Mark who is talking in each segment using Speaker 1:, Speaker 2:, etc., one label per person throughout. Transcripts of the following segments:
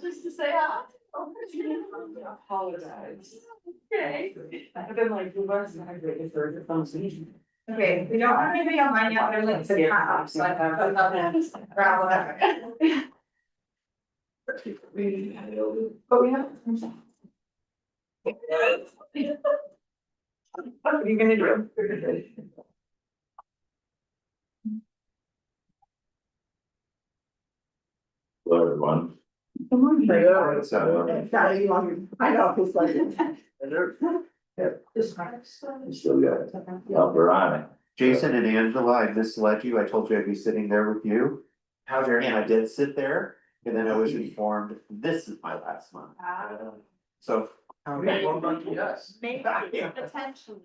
Speaker 1: Just to say hi.
Speaker 2: Apologize.
Speaker 1: Okay.
Speaker 2: I've been like, who was not great for the phone.
Speaker 1: Okay, we don't have anything on mine yet, but I'm like, so I have another gravel that. But we have. What are you gonna do?
Speaker 3: Hello, everyone.
Speaker 2: I know, it's like.
Speaker 3: Still good. Well, we're on it. Jason and Angela, I misled you. I told you I'd be sitting there with you.
Speaker 2: How's your
Speaker 3: And I did sit there, and then I was informed, this is my last month. So.
Speaker 2: Okay, well, lucky us.
Speaker 1: Maybe potentially.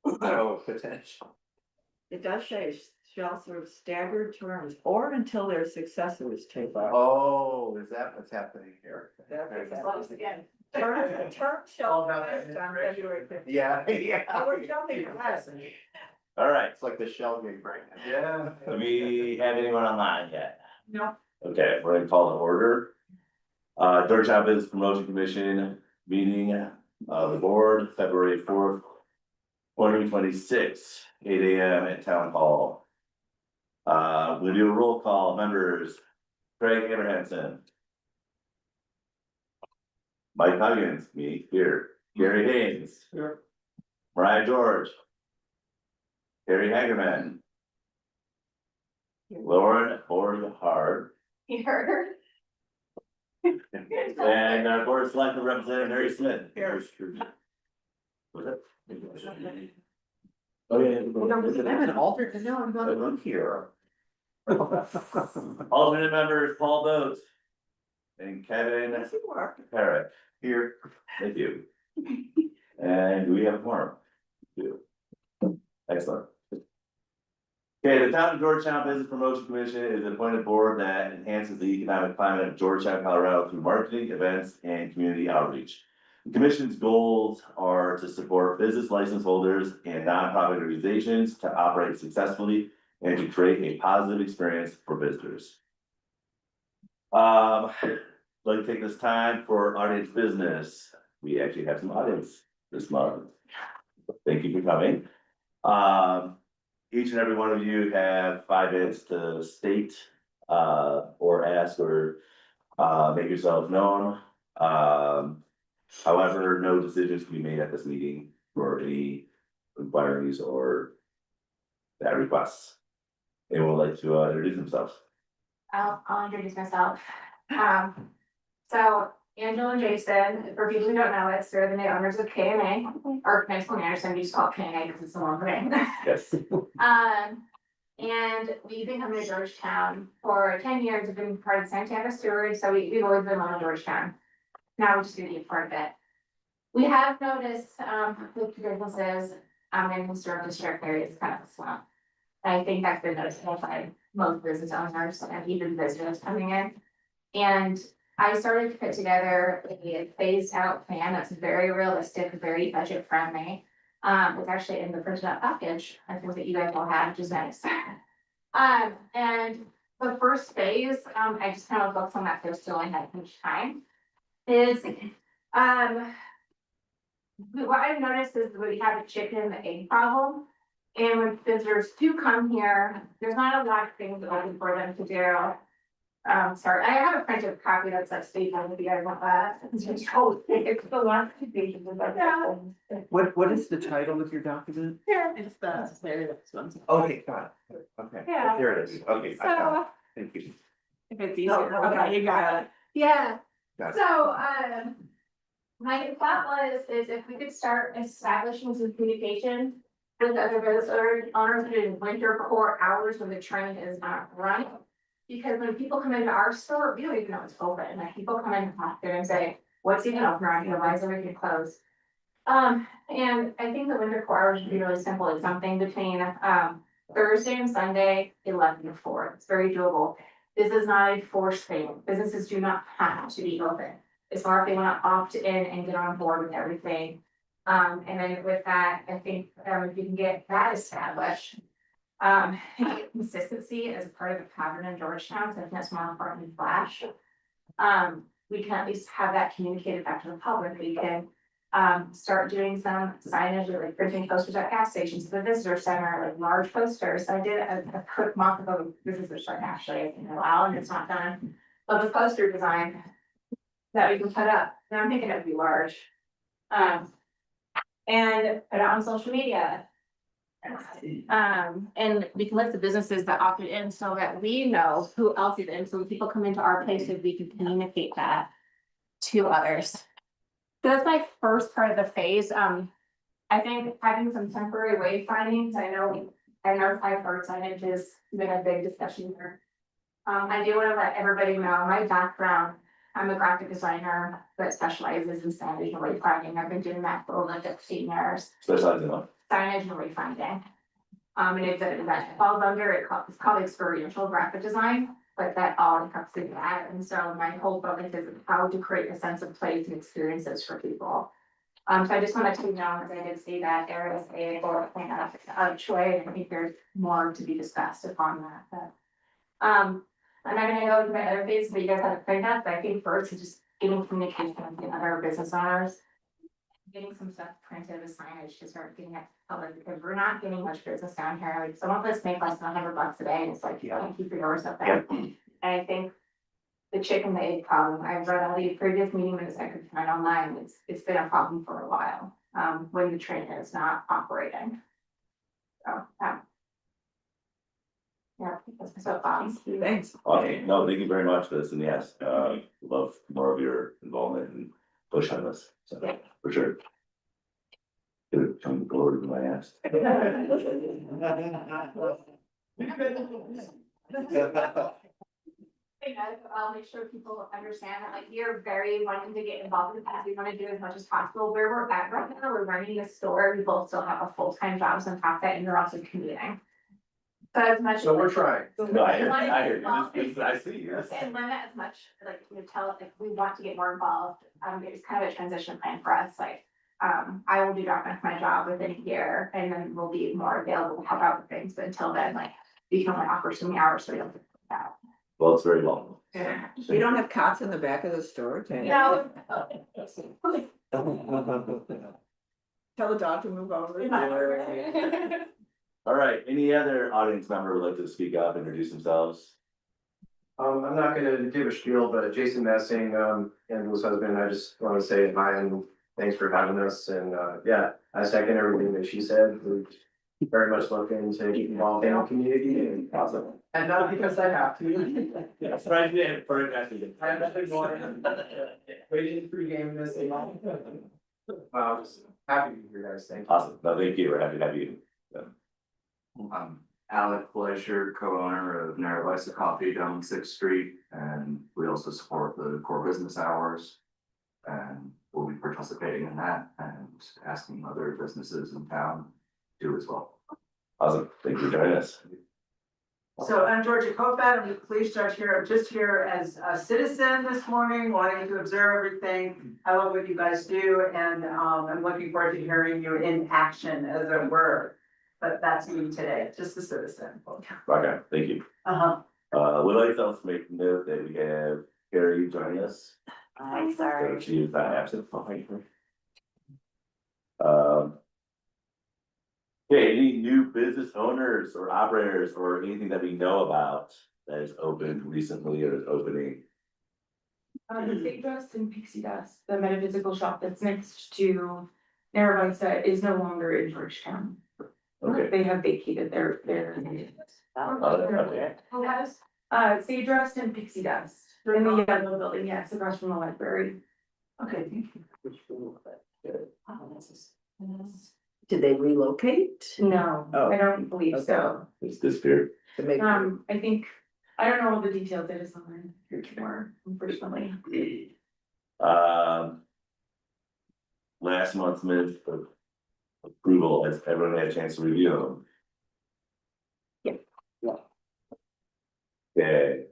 Speaker 3: Oh, potential.
Speaker 4: It does say shall serve staggered terms or until their successors take over.
Speaker 3: Oh, is that what's happening here?
Speaker 1: Again.
Speaker 4: Term shall end on February 15th.
Speaker 3: Yeah, yeah.
Speaker 4: Oh, we're jumping ahead.
Speaker 3: All right, it's like the shell game right now.
Speaker 2: Yeah.
Speaker 5: Do we have anyone online yet?
Speaker 1: No.
Speaker 5: Okay, we're gonna call to order. Georgetown Business Promotion Commission meeting of the board, February 4th. 2026, 8 AM at Town Hall. We'll do a roll call, members, Craig Abrahamson. Mike Huggins, me here, Gary Haynes.
Speaker 2: Here.
Speaker 5: Mariah George. Harry Hagerman. Lauren Hard.
Speaker 1: You heard her.
Speaker 5: And our board of selectmen representative Mary Smith.
Speaker 4: Here.
Speaker 5: Was it?
Speaker 3: Oh, yeah.
Speaker 2: I'm an alternate, no, I'm not on here.
Speaker 5: Alternate members, Paul Boats. And Kevin
Speaker 4: Yes, you are.
Speaker 5: Parrott, here, thank you. And we have more. Excellent. Okay, the Town of Georgetown Business Promotion Commission is an appointed board that enhances the economic climate of Georgetown, Colorado through marketing, events, and community outreach. The commission's goals are to support business license holders and nonprofit organizations to operate successfully and to create a positive experience for visitors. I'd like to take this time for audience business. We actually have some audience this month. Thank you for coming. Each and every one of you have 5 minutes to state, or ask, or, make yourselves known. However, no decisions can be made at this meeting for any inquiries or that requests. Anyone would like to, introduce themselves?
Speaker 6: I'll introduce myself. So Angela and Jason, for people who don't know us, they're the new owners of KMA, or Nice School Anderson, we just call it KMA because it's the one name.
Speaker 5: Yes.
Speaker 6: And we've been coming to Georgetown for 10 years, we've been part of Santana Steward, so we've always been on Georgetown. Now we're just gonna be a part of it. We have noticed, with businesses, in the historic district areas kind of a slump. I think that's been noticeable by most business owners and even visitors coming in. And I started to put together a phased out plan that's very realistic, very budget friendly. It's actually in the printed out package, I think that you guys all have, which is nice. And the first phase, I just kind of looked on that post still I had each time. Is, what I've noticed is that we have a chicken and egg problem. And when visitors do come here, there's not a lot of things open for them to do. Sorry, I have a printed copy that's like stapled if you guys want that. It's the last 2 pages. Yeah.
Speaker 2: What is the title of your document?
Speaker 6: Here,
Speaker 4: It's the, there, this one's.
Speaker 3: Okay, got it. Okay,
Speaker 6: Yeah.
Speaker 3: there it is. Okay, I got it.
Speaker 6: so,
Speaker 3: Thank you.
Speaker 4: If it's easier, okay, you got it.
Speaker 6: yeah,
Speaker 3: Got it.
Speaker 6: so, my thought is if we could start establishing some communication with other business owners during winter core hours when the train is not running. Because when people come into our store, we don't even know it's open, and like people come in and say, what's even open around here, why is everything closed? And I think the winter core hours should be really simple, it's something between, Thursday and Sunday, 11 to 4, it's very doable. This is not a forced thing, businesses do not have to be open. It's more if they wanna opt in and get on board with everything. And then with that, I think, if you can get that established. Consistency as part of the pattern in Georgetown, so I think that's more important than flash. We can at least have that communicated back to the public, we can. Start doing some signage, or like printing posters at gas stations, the visitor center, like large posters. I did a quick mock-up of a visitor center actually in a while, and it's not done. Of a poster design that we can put up, and I'm thinking it would be large. And put it on social media. And we can list the businesses that opted in so that we know who else is in, so when people come into our places, we can communicate that to others. So that's my first part of the phase. I think having some temporary wayfindings, I know I've heard signage has been a big discussion here. I do want to let everybody know my background. I'm a graphic designer that specializes in signage and wayfinding. I've been doing that for over 15 years.
Speaker 5: Specializing on.
Speaker 6: Signage and wayfinding. And it falls under, it's called experiential graphic design, but that all encompasses that. And so my whole focus is how to create a sense of place and experiences for people. So I just wanted to know, because I did see that there is a bullet point of Troy, and I think there's more to be discussed upon that, but. I'm not gonna go into my other phase, but you guys have to print that, but I think first is just getting communication with the other business owners. Getting some stuff printed as signage to start getting it public, because we're not getting much business down here, like some of us make less than $100 a day, and it's like, you can't keep your doors open. And I think the chicken and the egg problem, I've read all the previous meeting minutes I could find online, it's been a problem for a while, when the train is not operating. So, yeah, that's my soapbox.
Speaker 4: Thanks.
Speaker 5: Awesome. No, thank you very much for this, and yes, love more of your involvement and push on this, so,
Speaker 6: Yeah.
Speaker 5: for sure. Good, come forward with my ass.
Speaker 6: I'll make sure people understand that, like, you're very wanting to get involved with this, we wanna do as much as possible, where we're at right now, we're running a store, we both still have a full-time jobs on top of that, and you're also commuting. So as much.
Speaker 2: So we're trying.
Speaker 5: No, I hear you. I see you.
Speaker 6: And limit as much, like, we tell, like, we want to get more involved, it's kind of a transition plan for us, like. I will do that with my job within a year, and then we'll be more available to help out with things, but until then, like, we can only offer so many hours, so we don't. Put that
Speaker 5: Well, it's very long.
Speaker 6: out.
Speaker 4: You don't have cots in the back of the store, Tanya?
Speaker 6: No.
Speaker 4: Tell the dog to move over.
Speaker 5: All right, any other audience member would like to speak up, introduce themselves?
Speaker 2: I'm not gonna give a spiel, but Jason Messing, Angela's husband, I just wanna say hi and thanks for having us, and, yeah, I second everything that she said. We're very much looking to get involved in the community and awesome. And not because I have to.
Speaker 5: Yeah, right there, for it,
Speaker 2: I'm actually going, waiting for game this long. Just happy to be here, guys, thank you.
Speaker 5: Awesome, no, thank you, we're happy to have you.
Speaker 3: I'm Alec Fleischer, co-owner of Narragansett Coffee down 6th Street, and we also support the core business hours. And we'll be participating in that and asking other businesses in town to do as well.
Speaker 5: Awesome, thank you for joining us.
Speaker 7: So I'm Georgia Kofat, I'm the police judge here, I'm just here as a citizen this morning, wanting to observe everything. I love what you guys do, and I'm looking forward to hearing you in action, as it were. But that's me today, just a citizen.
Speaker 5: Okay, thank you. Would like to also make note that we have Carrie joining us.
Speaker 4: I'm
Speaker 5: So she is not absent. Okay, any new business owners or operators or anything that we know about that is opened recently or is opening?
Speaker 1: The Fake Dust and Pixie Dust, the metaphysical shop that's next to Narragansett is no longer in Georgetown.
Speaker 5: Okay.
Speaker 1: They have vacated their.
Speaker 5: Okay.
Speaker 6: Who has?
Speaker 1: Sage Dust and Pixie Dust, they're in the yellow building, yes, across from the library.
Speaker 7: Okay, thank
Speaker 1: No,
Speaker 4: Did they relocate? Oh.
Speaker 1: I don't believe so.
Speaker 5: It's disappeared.
Speaker 4: To make-
Speaker 1: I think, I don't know all the details, I just learned here more, unfortunately.
Speaker 5: Last month's minutes of approval, has everyone had a chance to review them?
Speaker 1: Yeah.
Speaker 5: Okay.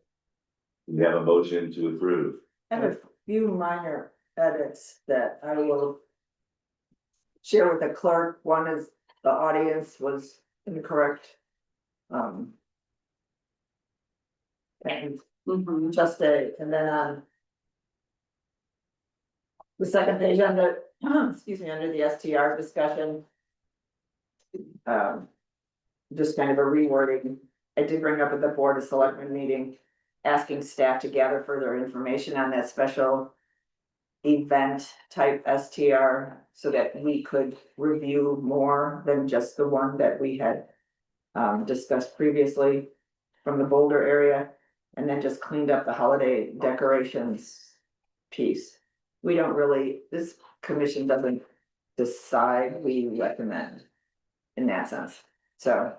Speaker 5: We have a motion to approve.
Speaker 4: I have a few minor edits that I will share with the clerk. One is the audience was incorrect. And
Speaker 7: Mhm.
Speaker 4: just and then the second page under, excuse me, under the STR discussion. Just kind of a rewording, I did bring up at the Board of Selectmen meeting, asking staff to gather further information on that special event type STR, so that we could review more than just the one that we had discussed previously from the Boulder area, and then just cleaned up the holiday decorations piece. We don't really, this commission doesn't decide, we recommend in that sense, so.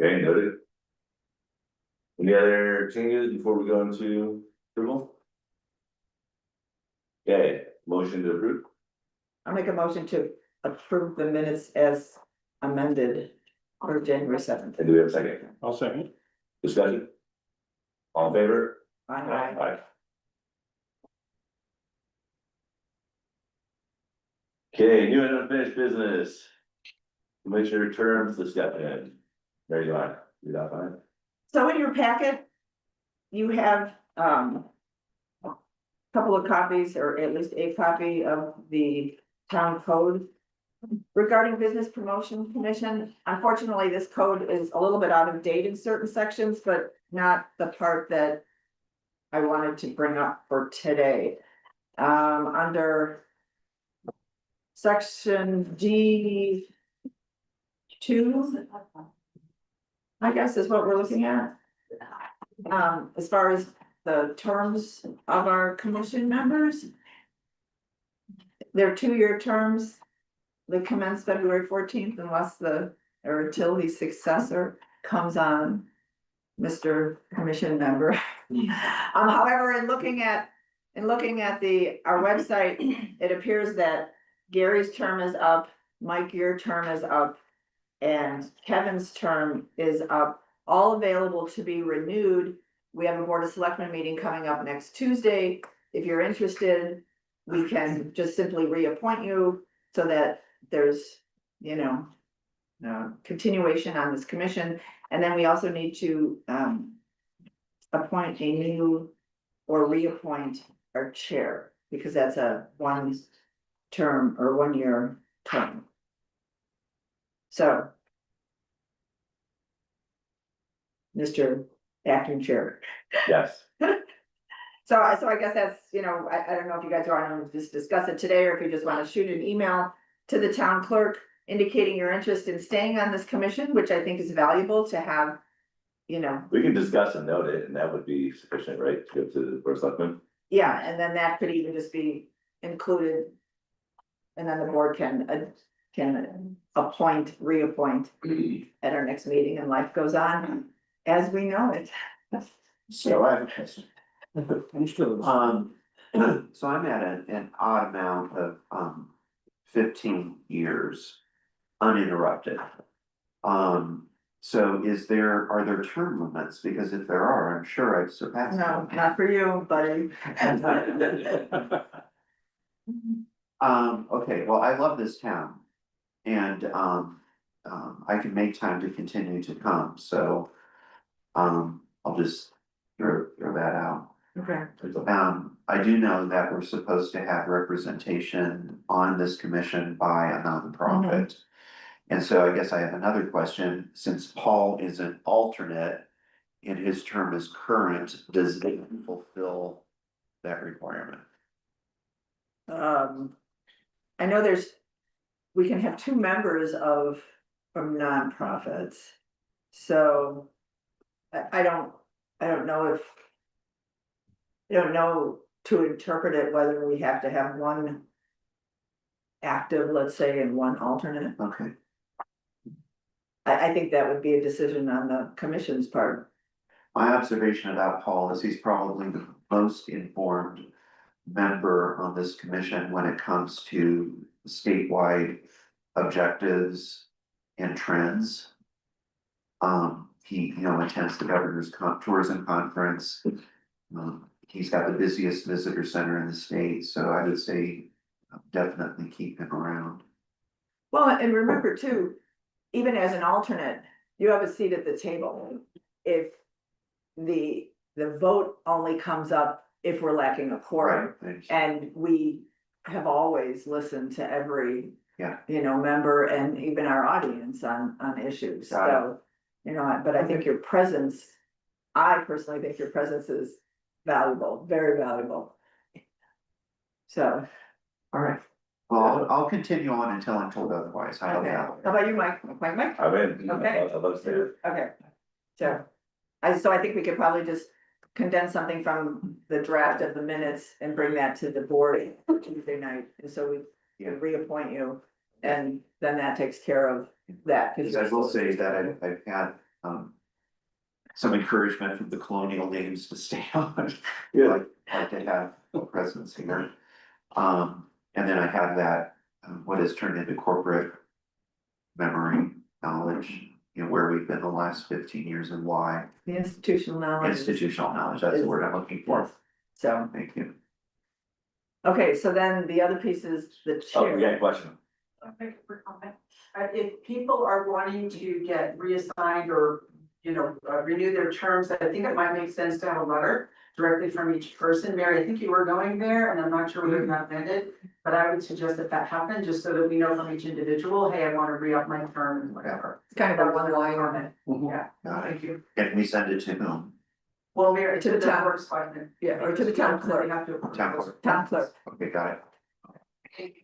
Speaker 5: Okay, noted. Any other changes before we go into approval? Okay, motion to approve,
Speaker 4: I'll make a motion to approve the minutes as amended for January 7th.
Speaker 5: and do we have a second?
Speaker 8: I'll second.
Speaker 5: Discussion? All in favor?
Speaker 4: Aye.
Speaker 5: Okay, new and unfinished business. Commissioner terms discussion. There you are, you got fine.
Speaker 4: So in your packet, you have, a couple of copies, or at least a copy of the town code regarding Business Promotion Commission. Unfortunately, this code is a little bit out of date in certain sections, but not the part that I wanted to bring up for today. Under section D two, I guess is what we're looking at. As far as the terms of our commission members. They're 2-year terms. They commence February 14th unless or until the successor comes on. Mr. Commission member. However, in looking at our website, it appears that Gary's term is up, Mike, your term is up, and Kevin's term is up, all available to be renewed. We have a Board of Selectmen meeting coming up next Tuesday. If you're interested, we can just simply reappoint you so that there's, continuation on this commission. And then we also need to appoint a new or reappoint our chair, because that's a 1-term or 1-year term. So. Mr. Acting Chair.
Speaker 5: Yes.
Speaker 4: So I guess that's, I don't know if you guys want to just discuss it today, or if you just want to shoot an email to the town clerk indicating your interest in staying on this commission, which I think is valuable to have,
Speaker 5: We can discuss and note it, and that would be sufficient, right, to go to the Board of Selectmen?
Speaker 4: yeah, and then that could even just be included. And then the board can appoint, reappoint at our next meeting, and life goes on as we know it.
Speaker 9: So I have a question.
Speaker 8: Understood.
Speaker 9: So I'm at an odd amount of 15 years uninterrupted. So are there term limits? Because if there are, I'm sure I've surpassed
Speaker 4: No,
Speaker 9: them.
Speaker 4: not for you, buddy.
Speaker 9: Okay, well, I love this town. And I can make time to continue to come, so I'll just throw that out.
Speaker 4: Okay.
Speaker 9: I do know that we're supposed to have representation on this commission by a nonprofit. And so I guess I have another question, since Paul is an alternate and his term is current, does it fulfill that requirement?
Speaker 4: I know we can have 2 members from nonprofits. So I don't know to interpret it, whether we have to have 1 active, let's say, and 1 alternate.
Speaker 9: Okay.
Speaker 4: I think that would be a decision on the commission's part.
Speaker 9: My observation about Paul is he's probably the most informed member on this commission when it comes to statewide objectives and trends. He, attends the governor's tourism conference. He's got the busiest visitor center in the state, so I would say definitely keep him around.
Speaker 4: Well, and remember too, even as an alternate, you have a seat at the table. If the vote only comes up if we're lacking a quorum,
Speaker 9: Thanks.
Speaker 4: and we have always listened to every.
Speaker 9: Yeah.
Speaker 4: Member and even our audience on issues,
Speaker 9: Got it.
Speaker 4: so, but I think your presence, I personally think your presence is valuable, very valuable. So,
Speaker 9: All right. Well, I'll continue on until I'm told otherwise. How about
Speaker 4: okay,
Speaker 9: that?
Speaker 4: how about you, Mike? Mike?
Speaker 5: I'm in.
Speaker 4: Okay.
Speaker 5: I'd love to stay there.
Speaker 4: Okay. So, I think we could probably just condense something from the draft of the minutes and bring that to the board Tuesday night, and so we
Speaker 9: Yeah.
Speaker 4: reappoint you. And then that takes care of that.
Speaker 9: Because I will say that I've had, some encouragement from the colonial names to stay on. Like to have a presence here. And then I have that, what has turned into corporate memory, knowledge, where we've been the last 15 years and why.
Speaker 4: The institutional knowledge.
Speaker 9: Institutional knowledge, that's the word I'm looking for.
Speaker 4: So,
Speaker 9: Thank you.
Speaker 4: okay, so then the other piece is the
Speaker 5: Oh, we got
Speaker 4: chair.
Speaker 5: a question.
Speaker 7: If people are wanting to get reassigned or, renew their terms, I think it might make sense to have a letter directly from each person. Mary, I think you were going there, and I'm not sure whether that ended, but I would suggest that happen, just so that we know from each individual, hey, I want to re-up my term and whatever.
Speaker 4: It's kind of a one line on it.
Speaker 7: Yeah,
Speaker 9: Got it.
Speaker 7: thank you.
Speaker 9: Can we send it to whom?
Speaker 7: Well, Mary,
Speaker 4: To the town.
Speaker 7: board of selectmen.
Speaker 4: Yeah, or to the town clerk.
Speaker 7: They have to approve
Speaker 9: Town
Speaker 7: those.
Speaker 9: clerk.
Speaker 4: Town clerk.
Speaker 9: Okay, got it.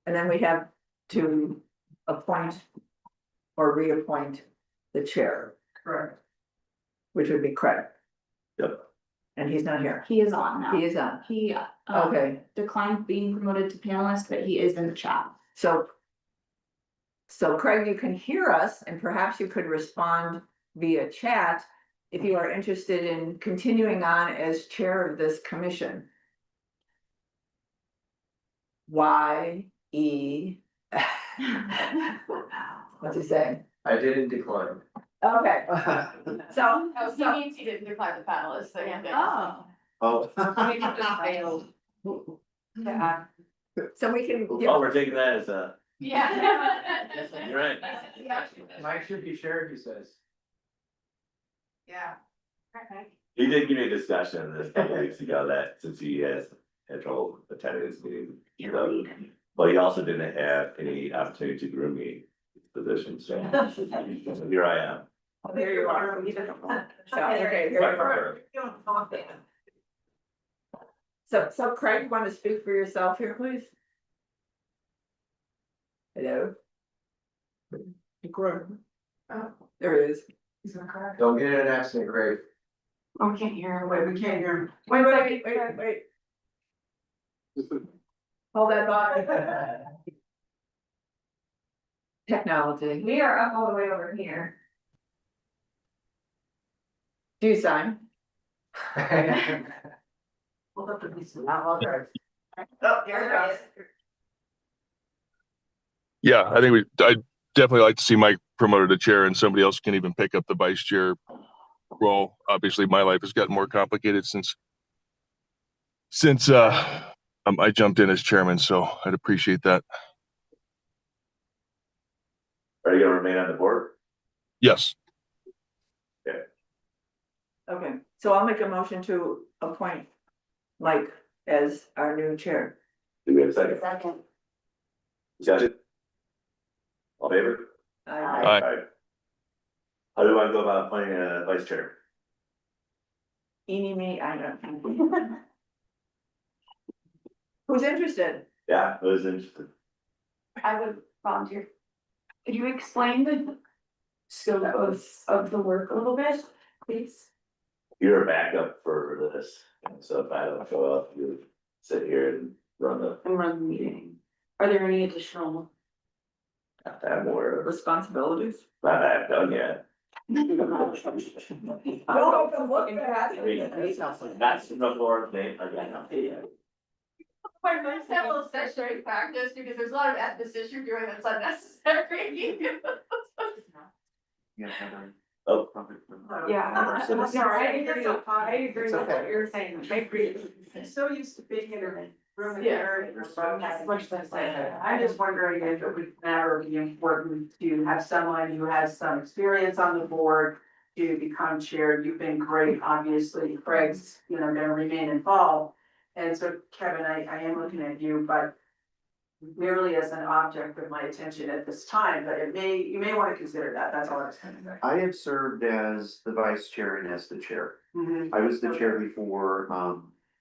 Speaker 4: And then we have to appoint or reappoint the chair,
Speaker 7: Correct.
Speaker 4: which would be Craig.
Speaker 5: Yep.
Speaker 4: And he's not here.
Speaker 6: He is on now.
Speaker 4: He is on.
Speaker 6: He
Speaker 4: Okay,
Speaker 6: declined being promoted to panelist, but he is in the chat.
Speaker 4: so. So Craig, you can hear us and perhaps you could respond via chat if you are interested in continuing on as chair of this commission. What's he saying?
Speaker 2: I didn't decline.
Speaker 4: Okay, so,
Speaker 6: He means he didn't declare the panelist, so
Speaker 4: Oh.
Speaker 9: Oh.
Speaker 1: I just failed. Yeah.
Speaker 4: so we can give,
Speaker 5: Oh, we're taking that as a,
Speaker 6: Yeah.
Speaker 5: you're right.
Speaker 2: Mike should be shared, he says.
Speaker 7: Yeah.
Speaker 5: He did give me a discussion this couple weeks ago that since he has had trouble attending this meeting. So, but he also didn't have any opportunity to groom me position, so here I am.
Speaker 4: there you are. Okay, here you are. So Craig, you want to speak for yourself here, please? Hello? Oh, there he is.
Speaker 2: Don't get in an accident, Craig.
Speaker 1: Oh, we can't hear him.
Speaker 7: Wait, we can't hear him.
Speaker 4: Wait. Hold that thought. Technology.
Speaker 6: We are up all the way over here.
Speaker 4: Do you sign?
Speaker 7: Hold up the piece of that.
Speaker 4: Oh, here it goes.
Speaker 8: Yeah, I think I'd definitely like to see Mike promoted to chair and somebody else can even pick up the vice chair role. Obviously, my life has gotten more complicated since I jumped in as chairman, so I'd appreciate that.
Speaker 5: Are you gonna remain on the board?
Speaker 8: Yes.
Speaker 4: Okay, so I'll make a motion to appoint Mike as our new chair.
Speaker 5: Do we have a second? Discussion? All in favor?
Speaker 8: Aye.
Speaker 5: How do I go about appointing a vice chair?
Speaker 4: Eeny, me, I don't. Who's interested?
Speaker 5: Yeah, who's interested?
Speaker 1: I would volunteer. Could you explain the scope of the work a little bit, please?
Speaker 5: You're a backup for this, so if I don't show up, you sit here and run the,
Speaker 1: And run the meeting. Are there any additional?
Speaker 5: have more,
Speaker 4: Responsibilities?
Speaker 5: not that I've done yet.
Speaker 4: Well, I can look at
Speaker 5: I mean, that's the board thing, again.
Speaker 6: My first level of statutory practice, because there's a lot of emphasis you're doing that's unnecessary.
Speaker 9: Yeah, Heather.
Speaker 5: Oh,
Speaker 1: Yeah. No, I agree with what
Speaker 9: It's okay.
Speaker 1: you're saying. I agree.
Speaker 7: I'm so used to being in room
Speaker 1: Yeah.
Speaker 7: here.
Speaker 1: As much as I say.
Speaker 7: I'm just wondering if it would matter or be important to have someone who has some experience on the board to become chair. You've been great, obviously. Craig's, gonna remain involved. And so Kevin, I am looking at you, but merely as an object of my attention at this time, but you may want to consider that. That's all I was gonna say.
Speaker 9: I have served as the vice chair and as the chair.
Speaker 7: Mhm.
Speaker 9: I was the chair before,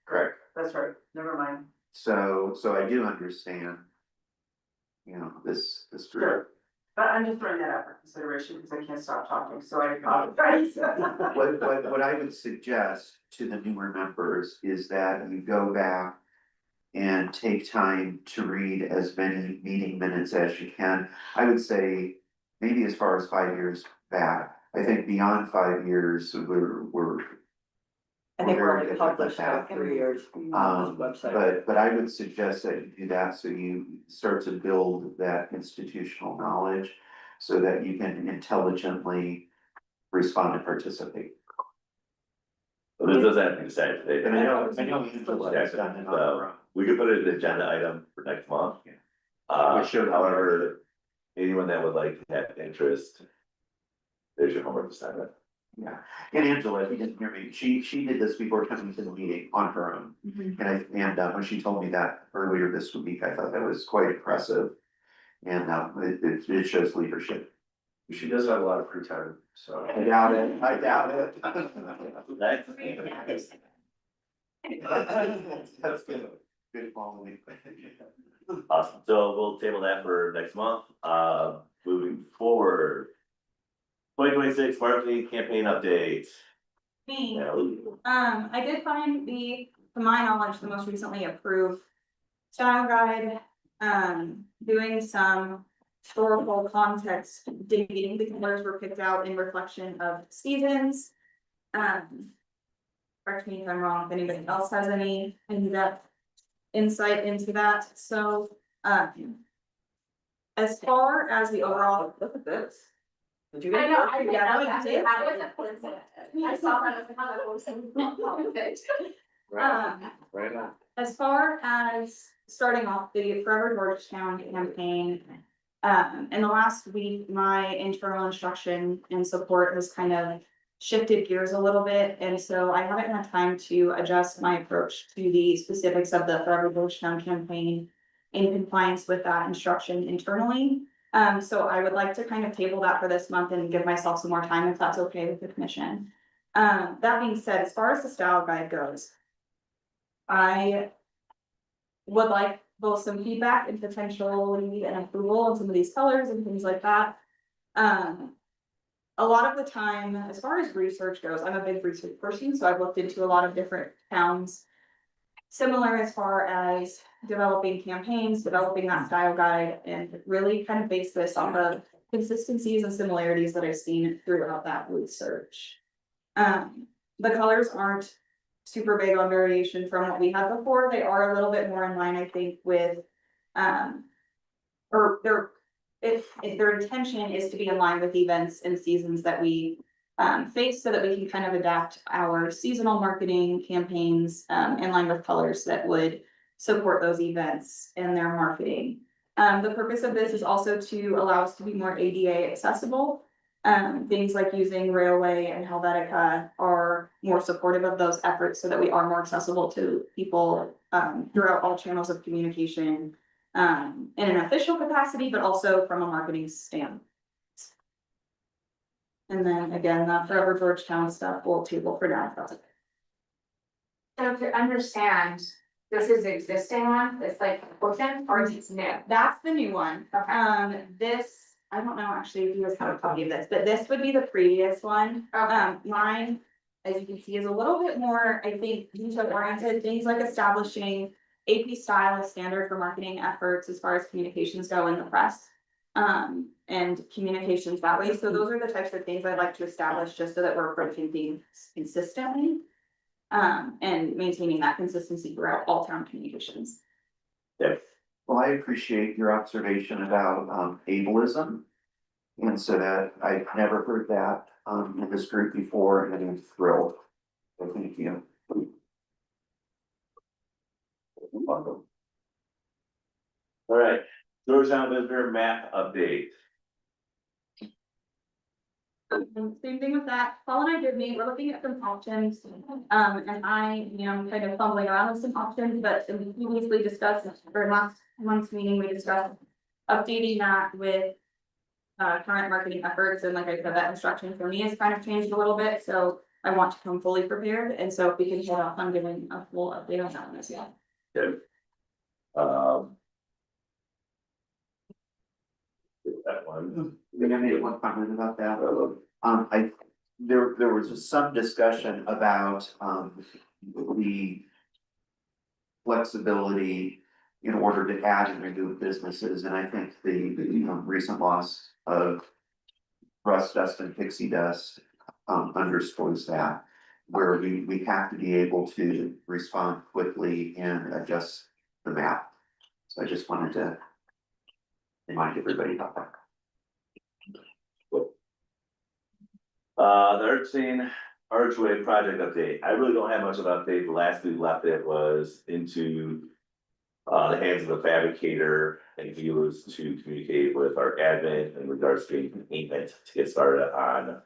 Speaker 9: Craig.
Speaker 7: That's right. Never mind.
Speaker 9: So I do understand. This
Speaker 7: Sure.
Speaker 9: group.
Speaker 7: But I'm just throwing that out for consideration because I can't stop talking, so I apologize.
Speaker 9: What I would suggest to the newer members is that you go back and take time to read as many meeting minutes as you can. I would say maybe as far as 5 years back. I think beyond 5 years, we're
Speaker 4: I think we're
Speaker 9: very
Speaker 4: only
Speaker 9: different
Speaker 4: published
Speaker 9: than
Speaker 4: about
Speaker 9: that.
Speaker 4: 3 years on this website.
Speaker 9: But I would suggest that you do that so you start to build that institutional knowledge so that you can intelligently respond and participate.
Speaker 5: Well, this doesn't have to be decided today.
Speaker 9: And I know Angela has done it on her own.
Speaker 5: We could put it as an agenda item for next month.
Speaker 9: We should.
Speaker 5: However, anyone that would like to have interest, there's your homework assignment.
Speaker 9: Yeah, and Angela, if you didn't hear me, she did this before coming to the meeting on her own. And when she told me that earlier this week, I thought that was quite impressive. And it shows leadership.
Speaker 2: She does have a lot of free time, so.
Speaker 9: I doubt it. That's good. Good following.
Speaker 5: Awesome, so we'll table that for next month, moving forward. 2026 marketing campaign update.
Speaker 10: Me,
Speaker 5: Natalie.
Speaker 10: I did find to my knowledge, the most recently approved style guide, doing some historical context digging. The colors were picked out in reflection of seasons. Correct me if I'm wrong, if anybody else has any in-depth insight into that, so, as far as the overall.
Speaker 4: Look at this. Did you
Speaker 6: I
Speaker 4: guys?
Speaker 6: know, I think
Speaker 10: Yeah,
Speaker 6: that
Speaker 10: we
Speaker 6: was actually,
Speaker 10: did.
Speaker 6: I wasn't coincident. I saw that as kind of
Speaker 9: Right on.
Speaker 10: As far as starting off the Forever Georgetown campaign, in the last week, my internal instruction and support has kind of shifted gears a little bit, and so I haven't had time to adjust my approach to the specifics of the Forever Georgetown campaign in compliance with that instruction internally. So I would like to kind of table that for this month and give myself some more time if that's okay with the commission. That being said, as far as the style guide goes, I would like both some feedback and potentially an approval on some of these colors and things like that. A lot of the time, as far as research goes, I'm a big research person, so I've looked into a lot of different towns. Similar as far as developing campaigns, developing that style guide, and really kind of base this on the consistencies and similarities that I've seen throughout that research. The colors aren't super big on variation from what we had before. They are a little bit more in line, I think, with, or if their intention is to be in line with events and seasons that we face, so that we can kind of adapt our seasonal marketing campaigns in line with colors that would support those events and their marketing. The purpose of this is also to allow us to be more ADA accessible. Things like using Railway and Helvetica are more supportive of those efforts so that we are more accessible to people throughout all channels of communication in an official capacity, but also from a marketing standpoint. And then again, the Forever Georgetown stuff we'll table for now, if that's okay.
Speaker 6: So to understand, this is the existing one, it's like a portion, or is it new?
Speaker 10: That's the new one.
Speaker 6: Okay.
Speaker 10: This, I don't know actually if you guys have a copy of this, but this would be the previous one. Mine, as you can see, is a little bit more, I think, detail oriented, things like establishing AP style as standard for marketing efforts as far as communications go in the press. And communications that way. So those are the types of things I'd like to establish just so that we're approaching things consistently. And maintaining that consistency throughout all town communications.
Speaker 9: Well, I appreciate your observation about ableism. And so that I've never heard that in this group before, and I'm thrilled. So thank you.
Speaker 5: All right, Georgetown visitor map update.
Speaker 10: Same thing with that. Paul and I did meet, we're looking at some options. And I, kind of fumbling around with some options, but we previously discussed, or last month's meeting, we discussed updating that with current marketing efforts, and like I said, that instruction for me has kind of changed a little bit, so I want to come fully prepared, and so if we can hold off on giving a full update on that one as well.
Speaker 5: Good. That one.
Speaker 9: Can I make one comment about that? There was some discussion about, the flexibility in order to add and remove businesses, and I think the recent loss of Rust Dust and Pixie Dust underscores that, where we have to be able to respond quickly and adjust the map. So I just wanted to remind everybody about that.
Speaker 5: The Erskine Archway project update. I really don't have much of an update. The last we left it was into the hands of the fabricator, and he was to communicate with our admin in regards to payment to get started on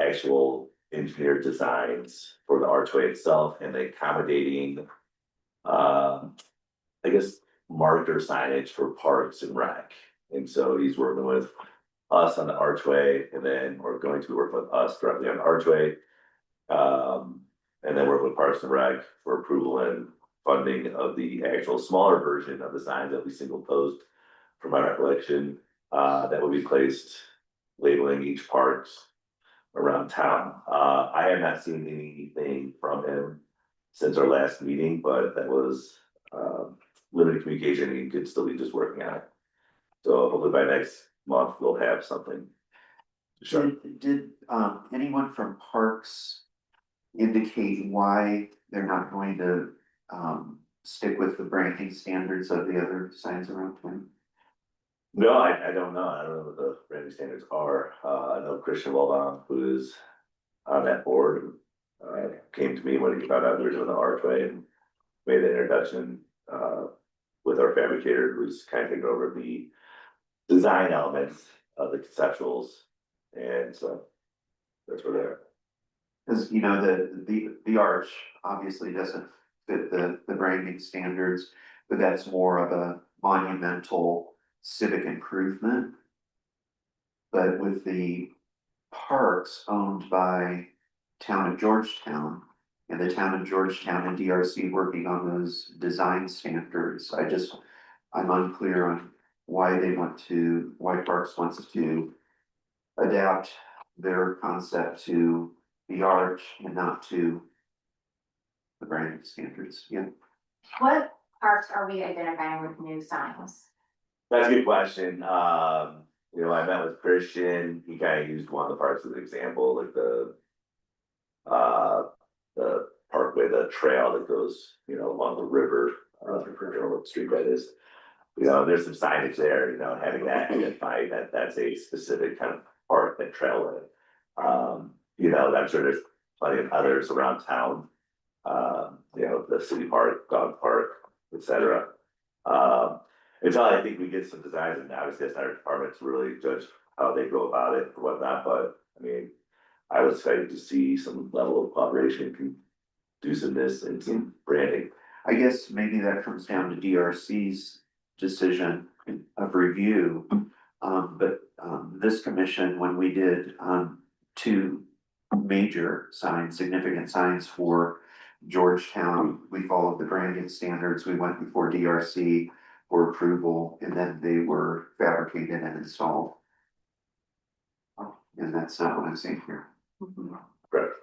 Speaker 5: actual engineered designs for the archway itself and the accommodating I guess marker signage for parks and rec. And so he's working with us on the archway, and then we're going to work with us directly on the archway. And then work with Parks and Rec for approval and funding of the actual smaller version of the signs that we single post from my recollection, that will be placed labeling each park around town. I have not seen anything from him since our last meeting, but that was limited communication. He could still be just working on it. So hopefully by next month, we'll have something. Sure.
Speaker 9: Did anyone from Parks indicate why they're not going to stick with the branding standards of the other signs around town?
Speaker 5: No, I don't know. I don't know what the branding standards are. I know Christian Waldbaum, who is on that board, came to me when he found out we were doing the archway and made the introduction with our fabricator, who's kind of taking over the design elements of the conceptuals. And so that's where they're.
Speaker 9: Because, the arch obviously doesn't fit the branding standards, but that's more of a monumental civic improvement. But with the parks owned by Town of Georgetown, and the Town of Georgetown and DRC working on those design standards, I'm unclear on why Parks wants to adapt their concept to the arch and not to the branding standards. Yeah.
Speaker 6: What parks are we identifying with new signs?
Speaker 5: That's a good question. I met with Christian. He kind of used one of the parks as an example, like the parkway, the trail that goes, along the river, I forget what street that is. There's some signage there, having that identified that that's a specific kind of park, that trail. I'm sure there's plenty of others around town. The city park, dog park, etc. Until I think we get some designs, and obviously it's not our department to really judge how they go about it or whatnot, but I was excited to see some level of cooperation, conduciveness, and some branding.
Speaker 9: I guess maybe that comes down to DRC's decision of review. But this commission, when we did two major signs, significant signs for Georgetown, we followed the branding standards. We went before DRC for approval, and then they were fabricated and installed. And that's not what I'm saying here.
Speaker 5: Correct.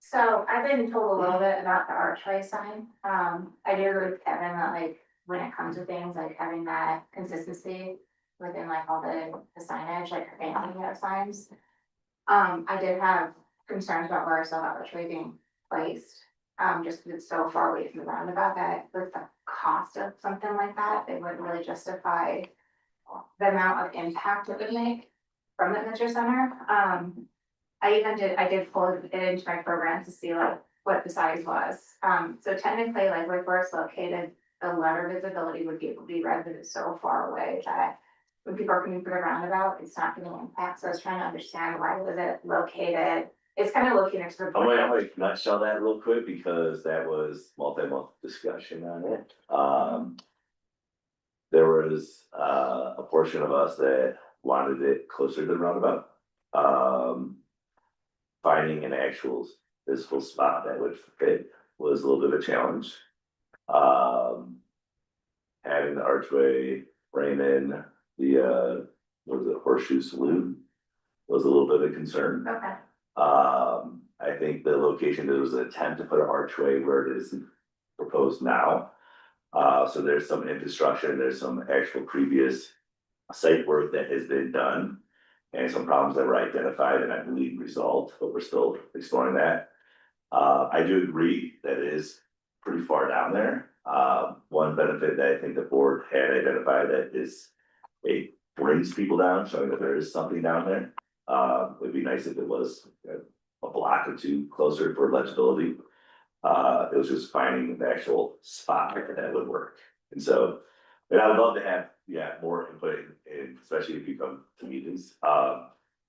Speaker 6: So I've been told a little bit about the archway sign. I do agree with Kevin that when it comes to things like having that consistency within all the signage, like family of signs. I did have concerns about where I saw that archway being placed. Just because it's so far away from the roundabout that with the cost of something like that, it wouldn't really justify the amount of impact it would make from the visitor center. I did pull it into my program to see what the size was. So technically, where it's located, the letter visibility would be able to be read, but it's so far away that when people are coming for the roundabout, it's not gonna impact, so I was trying to understand why was it located, it's kind of located next to the.
Speaker 5: I might nutshell that real quick because that was multi-month discussion on it. There was a portion of us that wanted it closer to the roundabout. Finding an actual physical spot that would fit was a little bit of a challenge. Having the archway frame in the what was it, Horseshoe Saloon was a little bit of a concern.
Speaker 6: Okay,
Speaker 5: I think the location, there was an attempt to put an archway where it is proposed now. So there's some infrastructure, there's some actual previous site work that has been done. And some problems that were identified and I believe resolved, but we're still exploring that. I do agree that it is pretty far down there. One benefit that I think the board had identified that is it brings people down, showing that there is something down there. It'd be nice if it was a block or two closer for legibility. It was just finding the actual spot that would work. And so, and I would love to have, more input in, especially if you come to meetings.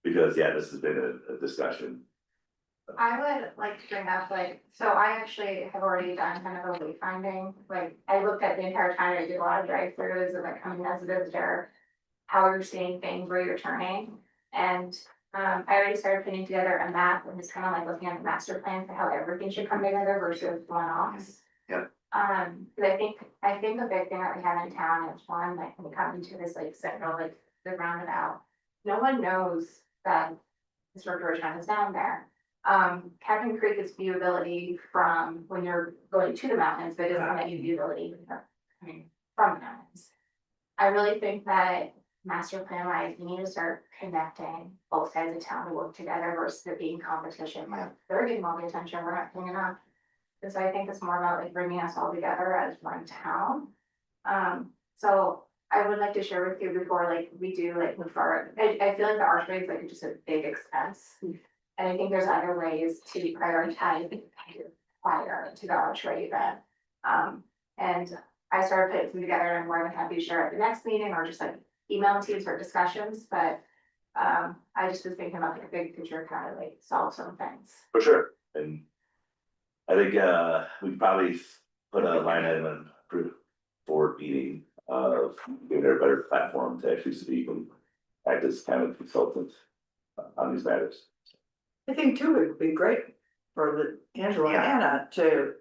Speaker 5: Because, this has been a discussion.
Speaker 6: I would like to bring up, so I actually have already done kind of a wayfinding, I looked at the entire time, I did a lot of drive-throughs and coming as a visitor. How you're seeing things, where you're turning, and I already started putting together a map and just kind of looking at the master plan for how everything should come together versus one-offs.
Speaker 9: Yep.
Speaker 6: Cause I think the big thing that we have in town is one, when we come into this central, the roundabout, no one knows that Mr. Georgetown is down there. Cabin Creek is viewability from when you're going to the mountains, but it doesn't let you viewability from the mountains. I really think that master plan wise, we need to start connecting both sides of town to work together versus it being competition. They're getting all the attention, we're not getting enough. Because I think it's more about bringing us all together as one town. So I would like to share with you before we do move forward. I feel like the archway is just a big expense. And I think there's other ways to prioritize prior to the archway event. And I started putting them together and I'm more than happy to share at the next meeting or just email teams or discussions, but I just was thinking about the big picture, kind of solve some things.
Speaker 5: For sure, and I think we probably put a line item on approved board meeting of giving her a better platform to actually speak and act as kind of consultant on these matters.
Speaker 4: I think too, it would be great for Angela and Anna to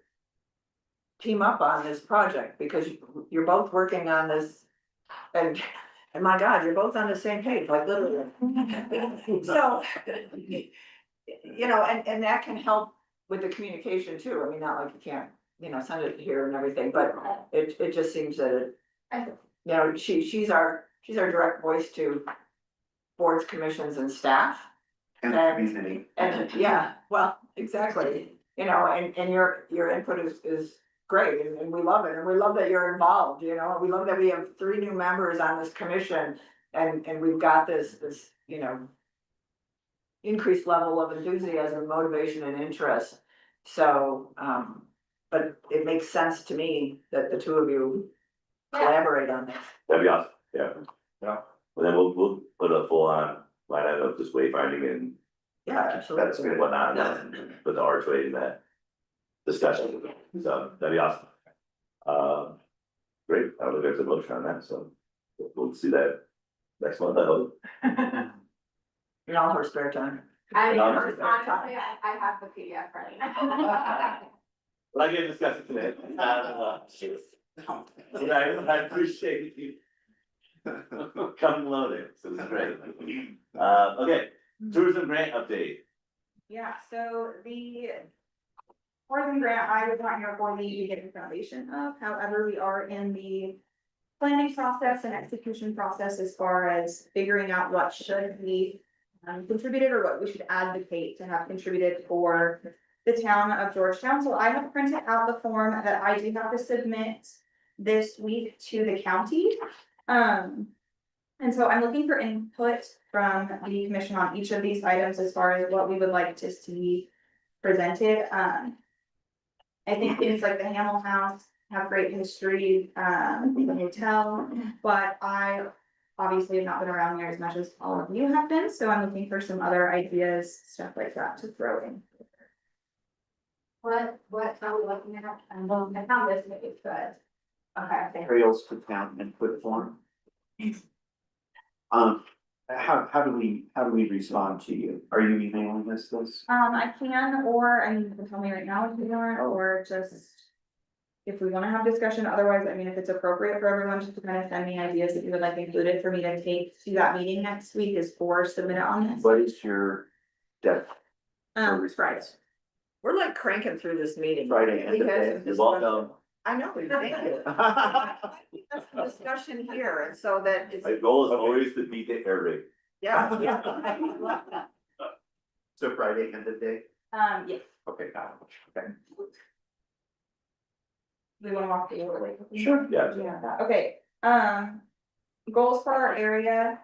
Speaker 4: team up on this project, because you're both working on this. And my God, you're both on the same page, literally. So, and that can help with the communication too. I mean, not like you can't, send it here and everything, but it just seems that she's our direct voice to boards, commissions and staff.
Speaker 9: And the community.
Speaker 4: And well, exactly, and your input is great, and we love it, and we love that you're involved, we love that we have 3 new members on this commission, and we've got this, increased level of enthusiasm, motivation and interest. So, but it makes sense to me that the 2 of you collaborate on this.
Speaker 5: That'd be awesome, yeah. Well, then we'll put a full on line item of just wayfinding and
Speaker 4: Absolutely.
Speaker 5: and whatnot, and put the archway in that discussion, so that'd be awesome. Great, I don't think there's a motion on that, so we'll see that next month, I hope.
Speaker 4: In all her spare time.
Speaker 6: I mean,
Speaker 5: No,
Speaker 6: honestly, I have the PDF ready.
Speaker 5: Well, I get to discuss it today. I appreciate you coming loaded, so it's great. Okay, tourism grant update.
Speaker 10: Yeah, so the tourism grant, I was not here for the beginning foundation of, however, we are in the planning process and execution process as far as figuring out what should be contributed or what we should advocate to have contributed for the town of Georgetown. So I have printed out the form that I do have to submit this week to the county. And so I'm looking for input from the commission on each of these items as far as what we would like to see presented. I think things like the Hamel House have great history, in the hotel, but I obviously have not been around there as much as all of you have been, so I'm looking for some other ideas, stuff like that to throw in. What are we looking at? I found this, maybe it's good. Okay.
Speaker 9: Trails to town input form. How do we respond to you? Are you emailing us this?
Speaker 10: I can, or, I mean, you can tell me right now if you want, or just. If we wanna have discussion, otherwise, I mean, if it's appropriate for everyone just to kind of send me ideas that you would like included for me to take to that meeting next week is for submit it on this.
Speaker 9: What is your depth?
Speaker 10: It's Friday.
Speaker 4: We're like cranking through this meeting.
Speaker 9: Friday end of
Speaker 4: Because
Speaker 9: day.
Speaker 4: of this
Speaker 5: You're welcome.
Speaker 4: I know, thank you. That's the discussion here, and so that it's,
Speaker 5: My goal is always to beat the air rate.
Speaker 4: yeah, yeah.
Speaker 9: So Friday end of day?
Speaker 10: Yes,
Speaker 9: Okay, got it. Okay.
Speaker 10: we wanna walk through it really quickly.
Speaker 5: Sure. Yeah.
Speaker 10: Yeah, okay, goals for our area.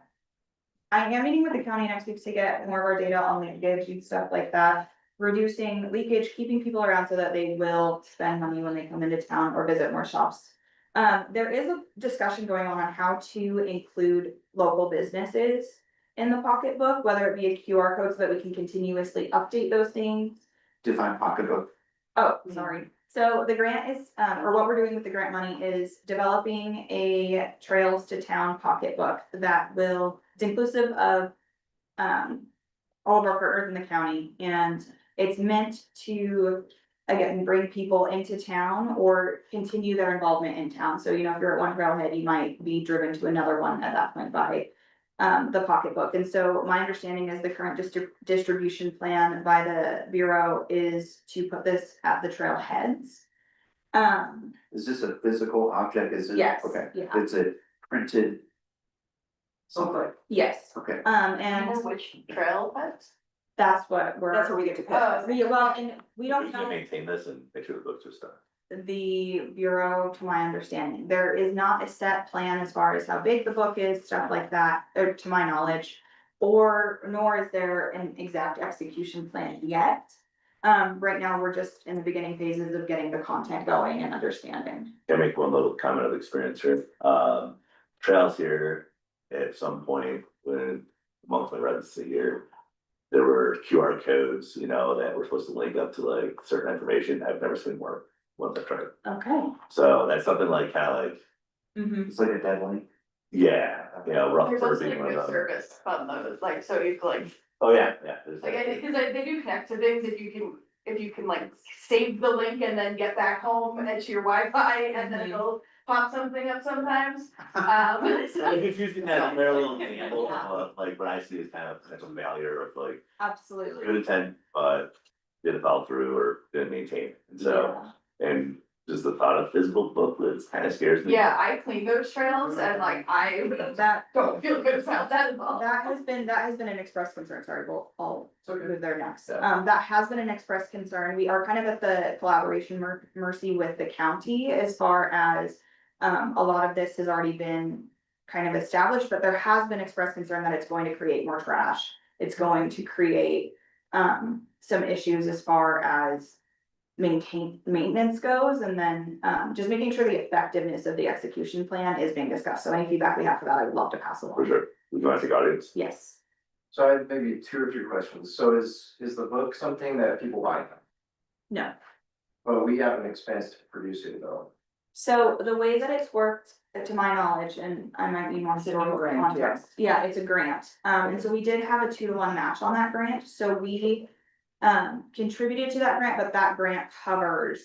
Speaker 10: I am meeting with the county next week to get more of our data on leakage and stuff like that. Reducing leakage, keeping people around so that they will spend money when they come into town or visit more shops. There is a discussion going on how to include local businesses in the pocketbook, whether it be a QR code so that we can continuously update those things.
Speaker 9: Define pocketbook.
Speaker 10: Oh, sorry. So the grant is, or what we're doing with the grant money is developing a Trails to Town pocketbook that will, it's inclusive of, all of our partners in the county, and it's meant to, again, bring people into town or continue their involvement in town. So, you know, if you're at one trailhead, you might be driven to another one at that point by the pocketbook. And so my understanding is the current distribution plan by the Bureau is to put this at the trailheads.
Speaker 9: Is this a physical object? Is it?
Speaker 10: Yes,
Speaker 9: Okay,
Speaker 10: yeah.
Speaker 9: it's a printed. Something,
Speaker 10: Yes,
Speaker 9: okay.
Speaker 10: and
Speaker 1: which trail heads?
Speaker 10: that's what we're.
Speaker 4: That's where we get to pick.
Speaker 10: Well, and we don't
Speaker 5: Who's gonna
Speaker 10: know
Speaker 5: maintain this and make sure the books are stuff?
Speaker 10: the Bureau, to my understanding. There is not a set plan as far as how big the book is, stuff like that, or to my knowledge. Or nor is there an exact execution plan yet. Right now, we're just in the beginning phases of getting the content going and understanding.
Speaker 5: Can I make one little comment of experience here? Trails here, at some point, when amongst my residency here. There were QR codes, you know, that were supposed to link up to like certain information. I've never seen work once I've tried.
Speaker 10: Okay.
Speaker 5: So that's something like kind of like,
Speaker 10: Mm-hmm.
Speaker 9: It's like a deadline.
Speaker 5: yeah, you know, rough
Speaker 1: There's
Speaker 5: for
Speaker 1: also
Speaker 5: being
Speaker 1: like
Speaker 5: one
Speaker 1: no
Speaker 5: of them.
Speaker 1: service on those, like, so you could, like,
Speaker 5: Oh, yeah, yeah. there's
Speaker 1: like,
Speaker 5: that.
Speaker 1: cause they do connect to things if you can like save the link and then get back home and to your Wi-Fi and then it'll pop something up sometimes.
Speaker 5: I'm just using that parallel example of like what I see as kind of potential failure of like
Speaker 10: Absolutely.
Speaker 5: good intent, but didn't follow through or didn't maintain. it. And so, and just the thought of physical booklets kind of scares me.
Speaker 1: Yeah, I clean those trails and like, I
Speaker 10: That
Speaker 1: don't feel good about that at all.
Speaker 10: That has been an express concern, sorry, I'll move there next.
Speaker 5: Yeah.
Speaker 10: That has been an express concern, we are kind of at the collaboration mercy with the county as far as. A lot of this has already been kind of established, but there has been express concern that it's going to create more trash. It's going to create, some issues as far as. Maintenance goes, and then, just making sure the effectiveness of the execution plan is being discussed, so any feedback we have for that, I would love to pass along.
Speaker 5: For sure. We want to take audience.
Speaker 10: Yes.
Speaker 2: So I have maybe 2 or 3 questions. So is the book something that people buy?
Speaker 10: No.
Speaker 2: But we have an expense to produce it though.
Speaker 10: So the way that it's worked, to my knowledge, and I might need more
Speaker 4: It's a
Speaker 10: historical
Speaker 4: grant,
Speaker 10: context, yeah, it's a grant. And so we did have a 2-to-1 match on that grant, so we contributed to that grant, but that grant covers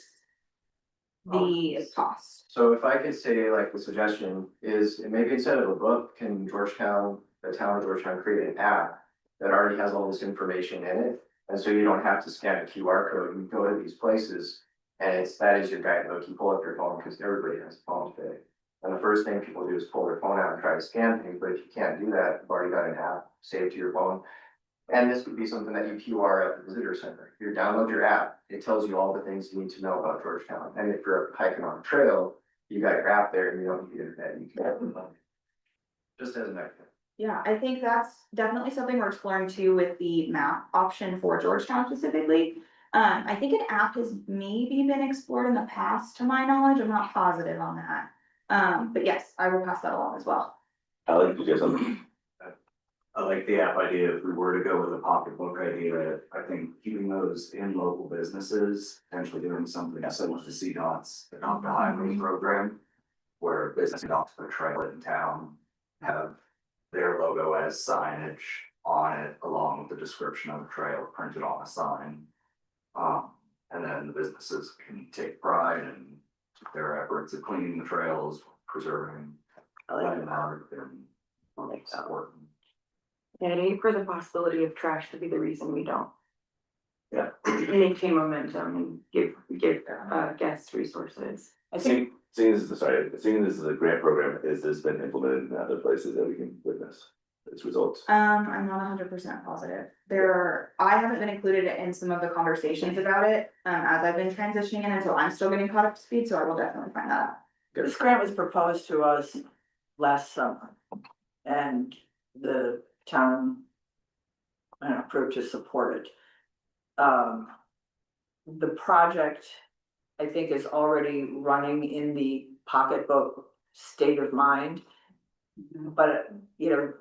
Speaker 10: the cost.
Speaker 2: So if I could say like the suggestion is maybe instead of a book, can Georgetown, the town of Georgetown create an app that already has all this information in it? And so you don't have to scan a QR code, you go to these places and that is your guidebook, you pull up your phone because everybody has a phone today. And the first thing people do is pull their phone out and try to scan things, but if you can't do that, you've already got an app saved to your phone. And this would be something that you QR at the visitor center. You download your app, it tells you all the things you need to know about Georgetown. And if you're hiking on a trail, you got your app there and you don't need internet, you can. Just as an idea.
Speaker 10: Yeah, I think that's definitely something we're exploring too with the map option for Georgetown specifically. I think an app has maybe been explored in the past, to my knowledge, I'm not positive on that. But yes, I will pass that along as well.
Speaker 5: Alex, you got something?
Speaker 3: I like the app idea. If we were to go with a pocketbook idea, I think keeping those in local businesses, potentially doing something similar to CDOT's Adopt a Highway program. Where business adopts a trail in town, have their logo as signage on it along with the description of the trail printed on a sign. And then the businesses can take pride in their efforts of cleaning the trails, preserving landmark and supporting.
Speaker 1: And I hate for the possibility of trash to be the reason we don't.
Speaker 5: Yeah.
Speaker 1: Maintain momentum and give guests resources.
Speaker 4: I think,
Speaker 5: Seeing this is a grant program, is this been implemented in other places that we can witness its results?
Speaker 10: I'm not 100% positive. I haven't been included in some of the conversations about it, as I've been transitioning in, and so I'm still getting caught up to speed, so I will definitely find that out.
Speaker 4: this grant was proposed to us last summer. And the town approved to support it. The project, I think, is already running in the pocketbook state of mind. But, you know,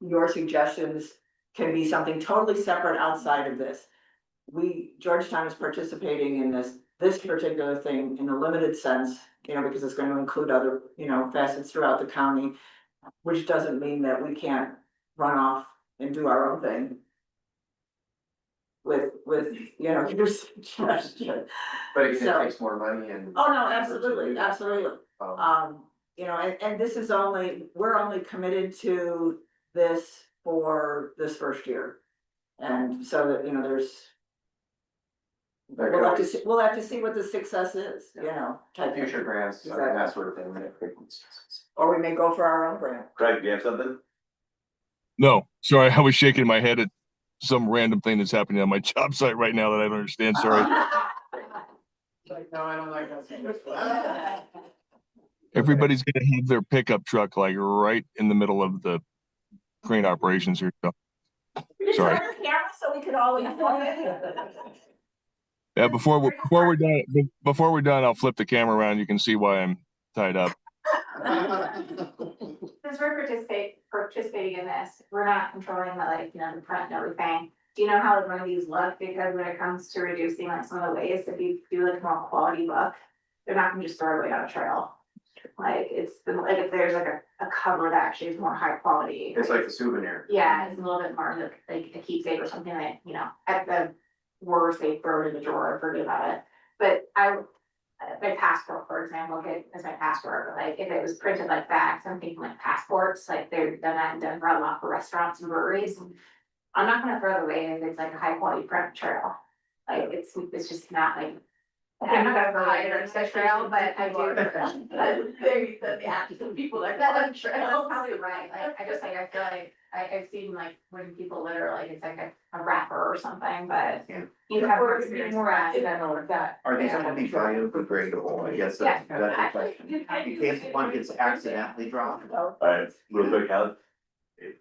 Speaker 4: your suggestions can be something totally separate outside of this. Georgetown is participating in this particular thing in a limited sense, you know, because it's going to include other, you know, facets throughout the county. Which doesn't mean that we can't run off and do our own thing. With, you know, your suggestion.
Speaker 2: But again,
Speaker 4: So-
Speaker 2: it takes more money and.
Speaker 4: Oh, no, absolutely, absolutely.
Speaker 2: Um,
Speaker 4: You know, and this is we're only committed to this for this first year. And so that, you know, we'll have to see what the success is, you know. type thing.
Speaker 2: Future grants, I mean, that sort of thing.
Speaker 4: Or we may go for our own grant.
Speaker 5: Craig, do you have something?
Speaker 8: No, sorry, I was shaking my head at some random thing that's happening on my job site right now that I don't understand, sorry.
Speaker 2: Like, no, I don't like that.
Speaker 8: Everybody's gonna have their pickup truck like right in the middle of the crane operations here. So, Sorry.
Speaker 4: Turn the camera so we could all enjoy it.
Speaker 8: yeah, before we're done, I'll flip the camera around. You can see why I'm tied up.
Speaker 6: Since we're participating in this, we're not controlling the, like, you know, the print and everything. Do you know how one of these look? Because when it comes to reducing like some of the waste, if you do like a more quality book, they're not gonna just throw it away on a trail. Like, like if there's like a cover that actually is more high quality.
Speaker 2: It's like a souvenir.
Speaker 6: Yeah, it's a little bit more like a keepsake or something that, you know, at the worst, they throw it in the drawer and forget about it. But my passport, for example, as my passport, but like if it was printed like that, 'cause I'm thinking like passports, like they're done for a lot for restaurants and breweries. I'm not gonna throw it away if it's like a high quality print material. Like it's just not like. I'm not gonna hide it on the trail, but I do. Maybe the actual people that go on trail. That's probably right, like, I feel like I've seen like when people litter, like it's like a wrapper or something, but.
Speaker 2: Yeah.
Speaker 6: You have
Speaker 1: Or
Speaker 6: more
Speaker 1: it'd be
Speaker 6: experience
Speaker 1: more
Speaker 6: with that.
Speaker 1: accidental with that.
Speaker 9: Are these gonna be biodegradable? I guess that's the question. In case one gets accidentally dropped.
Speaker 5: All right, real quick, Alex.
Speaker 3: If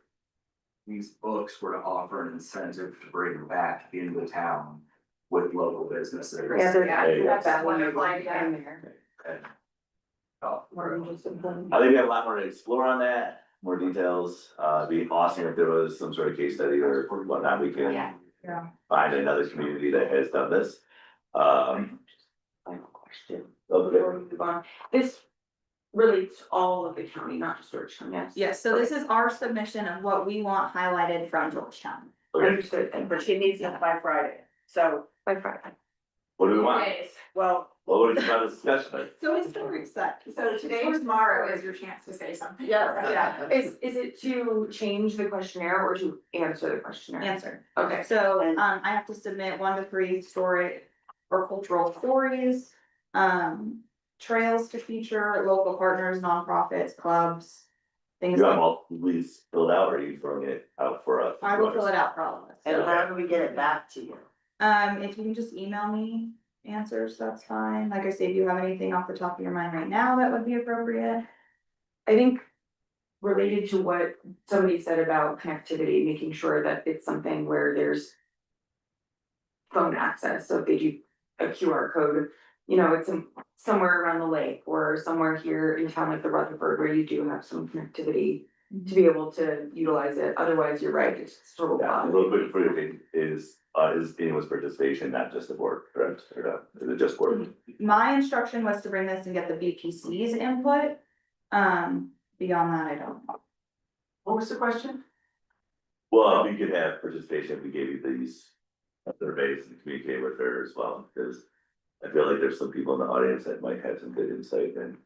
Speaker 3: these books were to offer an incentive to bring back into town with local businesses.
Speaker 1: Yeah, they're-
Speaker 5: There you go.
Speaker 6: That's a wonderful idea.
Speaker 3: and,
Speaker 5: I think we have a lot more to explore on that, more details. It'd be awesome if there was some sort of case study or whatnot, we
Speaker 6: Yeah.
Speaker 5: can find another community that has done this.
Speaker 1: Final question before we move on. This relates to all of the county, not just Georgetown, yes?
Speaker 10: Yes, so this is our submission of what we want highlighted from Georgetown.
Speaker 5: Okay,
Speaker 1: Understood, and
Speaker 4: But she needs it by Friday, so,
Speaker 1: by Friday.
Speaker 5: what do we want?
Speaker 4: well,
Speaker 5: Well, what is about discussion?
Speaker 10: So historic set.
Speaker 6: So today or tomorrow is your chance to say something.
Speaker 4: yeah.
Speaker 1: Is it to change the questionnaire or to answer the questionnaire?
Speaker 10: Answer.
Speaker 1: Okay,
Speaker 10: So, I have to submit 1 to 3 story or cultural stories. Trails to feature local partners, nonprofits, clubs, things
Speaker 5: You have
Speaker 10: like.
Speaker 5: all these filled out, or are you throwing it out for us?
Speaker 10: I will fill it out for all of us.
Speaker 5: And how
Speaker 4: do we get it back to you?
Speaker 10: If you can just email me answers, that's fine. Like I say, if you have anything off the top of your mind right now, that would be appropriate.
Speaker 1: I think related to what somebody said about connectivity, making sure that it's something where there's phone access, so if they do a QR code, you know, it's somewhere around the lake or somewhere here in town like the Rutherford where you do have some connectivity to be able to utilize it, otherwise, you're right, it's total.
Speaker 5: Yeah, a little bit further thing is anyone's participation, not just the board, correct, or not, is it just board?
Speaker 10: My instruction was to bring this and get the BPC's input. Beyond that, I don't know.
Speaker 7: What was the question?
Speaker 5: Well, if we could have participation, if we gave you these surveys and communicate with her as well, because I feel like there's some people in the audience that might have some good insight and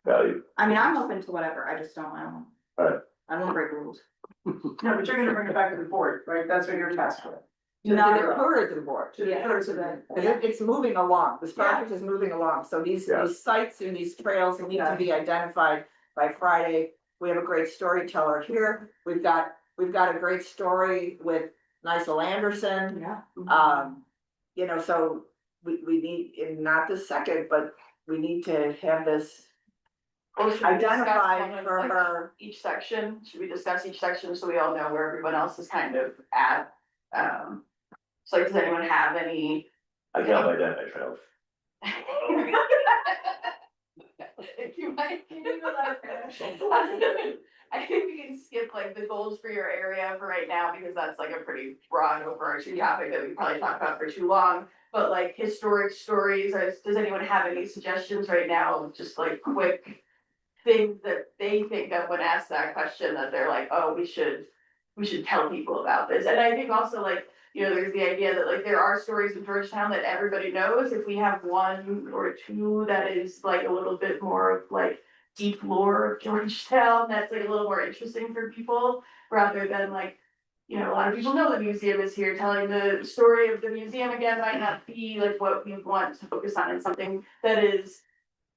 Speaker 5: value.
Speaker 10: I mean, I'm open to whatever, I just don't know.
Speaker 5: Alright.
Speaker 10: I won't break rules.
Speaker 7: No, but you're gonna bring it back to the board, right? That's what you're tasked with.
Speaker 4: No, the tourism board.
Speaker 7: To the tourism then.
Speaker 4: Cause it's moving along, this project is moving along, so these
Speaker 5: Yeah.
Speaker 4: sites and these trails need to be identified by Friday. We have a great storyteller here, we've got a great story with Nigel Anderson.
Speaker 10: Yeah.
Speaker 4: You know, so we need, and not the second, but we need to have this identified for her.
Speaker 11: Each section, should we discuss each section so we all know where everyone else is kind of at? So does anyone have any?
Speaker 5: I can help identify trails.
Speaker 11: If you might, can you let her finish? I think we can skip like the goals for your area for right now, because that's like a pretty broad overarching topic that we probably talked about for too long. But like historic stories, does anyone have any suggestions right now, just like quick things that they think of when asked that question, that they're like, oh, we should tell people about this? And I think also like, you know, there's the idea that like there are stories in Georgetown that everybody knows. If we have one or two that is like a little bit more of like deep lore of Georgetown, that's like a little more interesting for people, rather than like, you know, a lot of people know the museum is here. Telling the story of the museum again might not be like what we want to focus on, and something that is,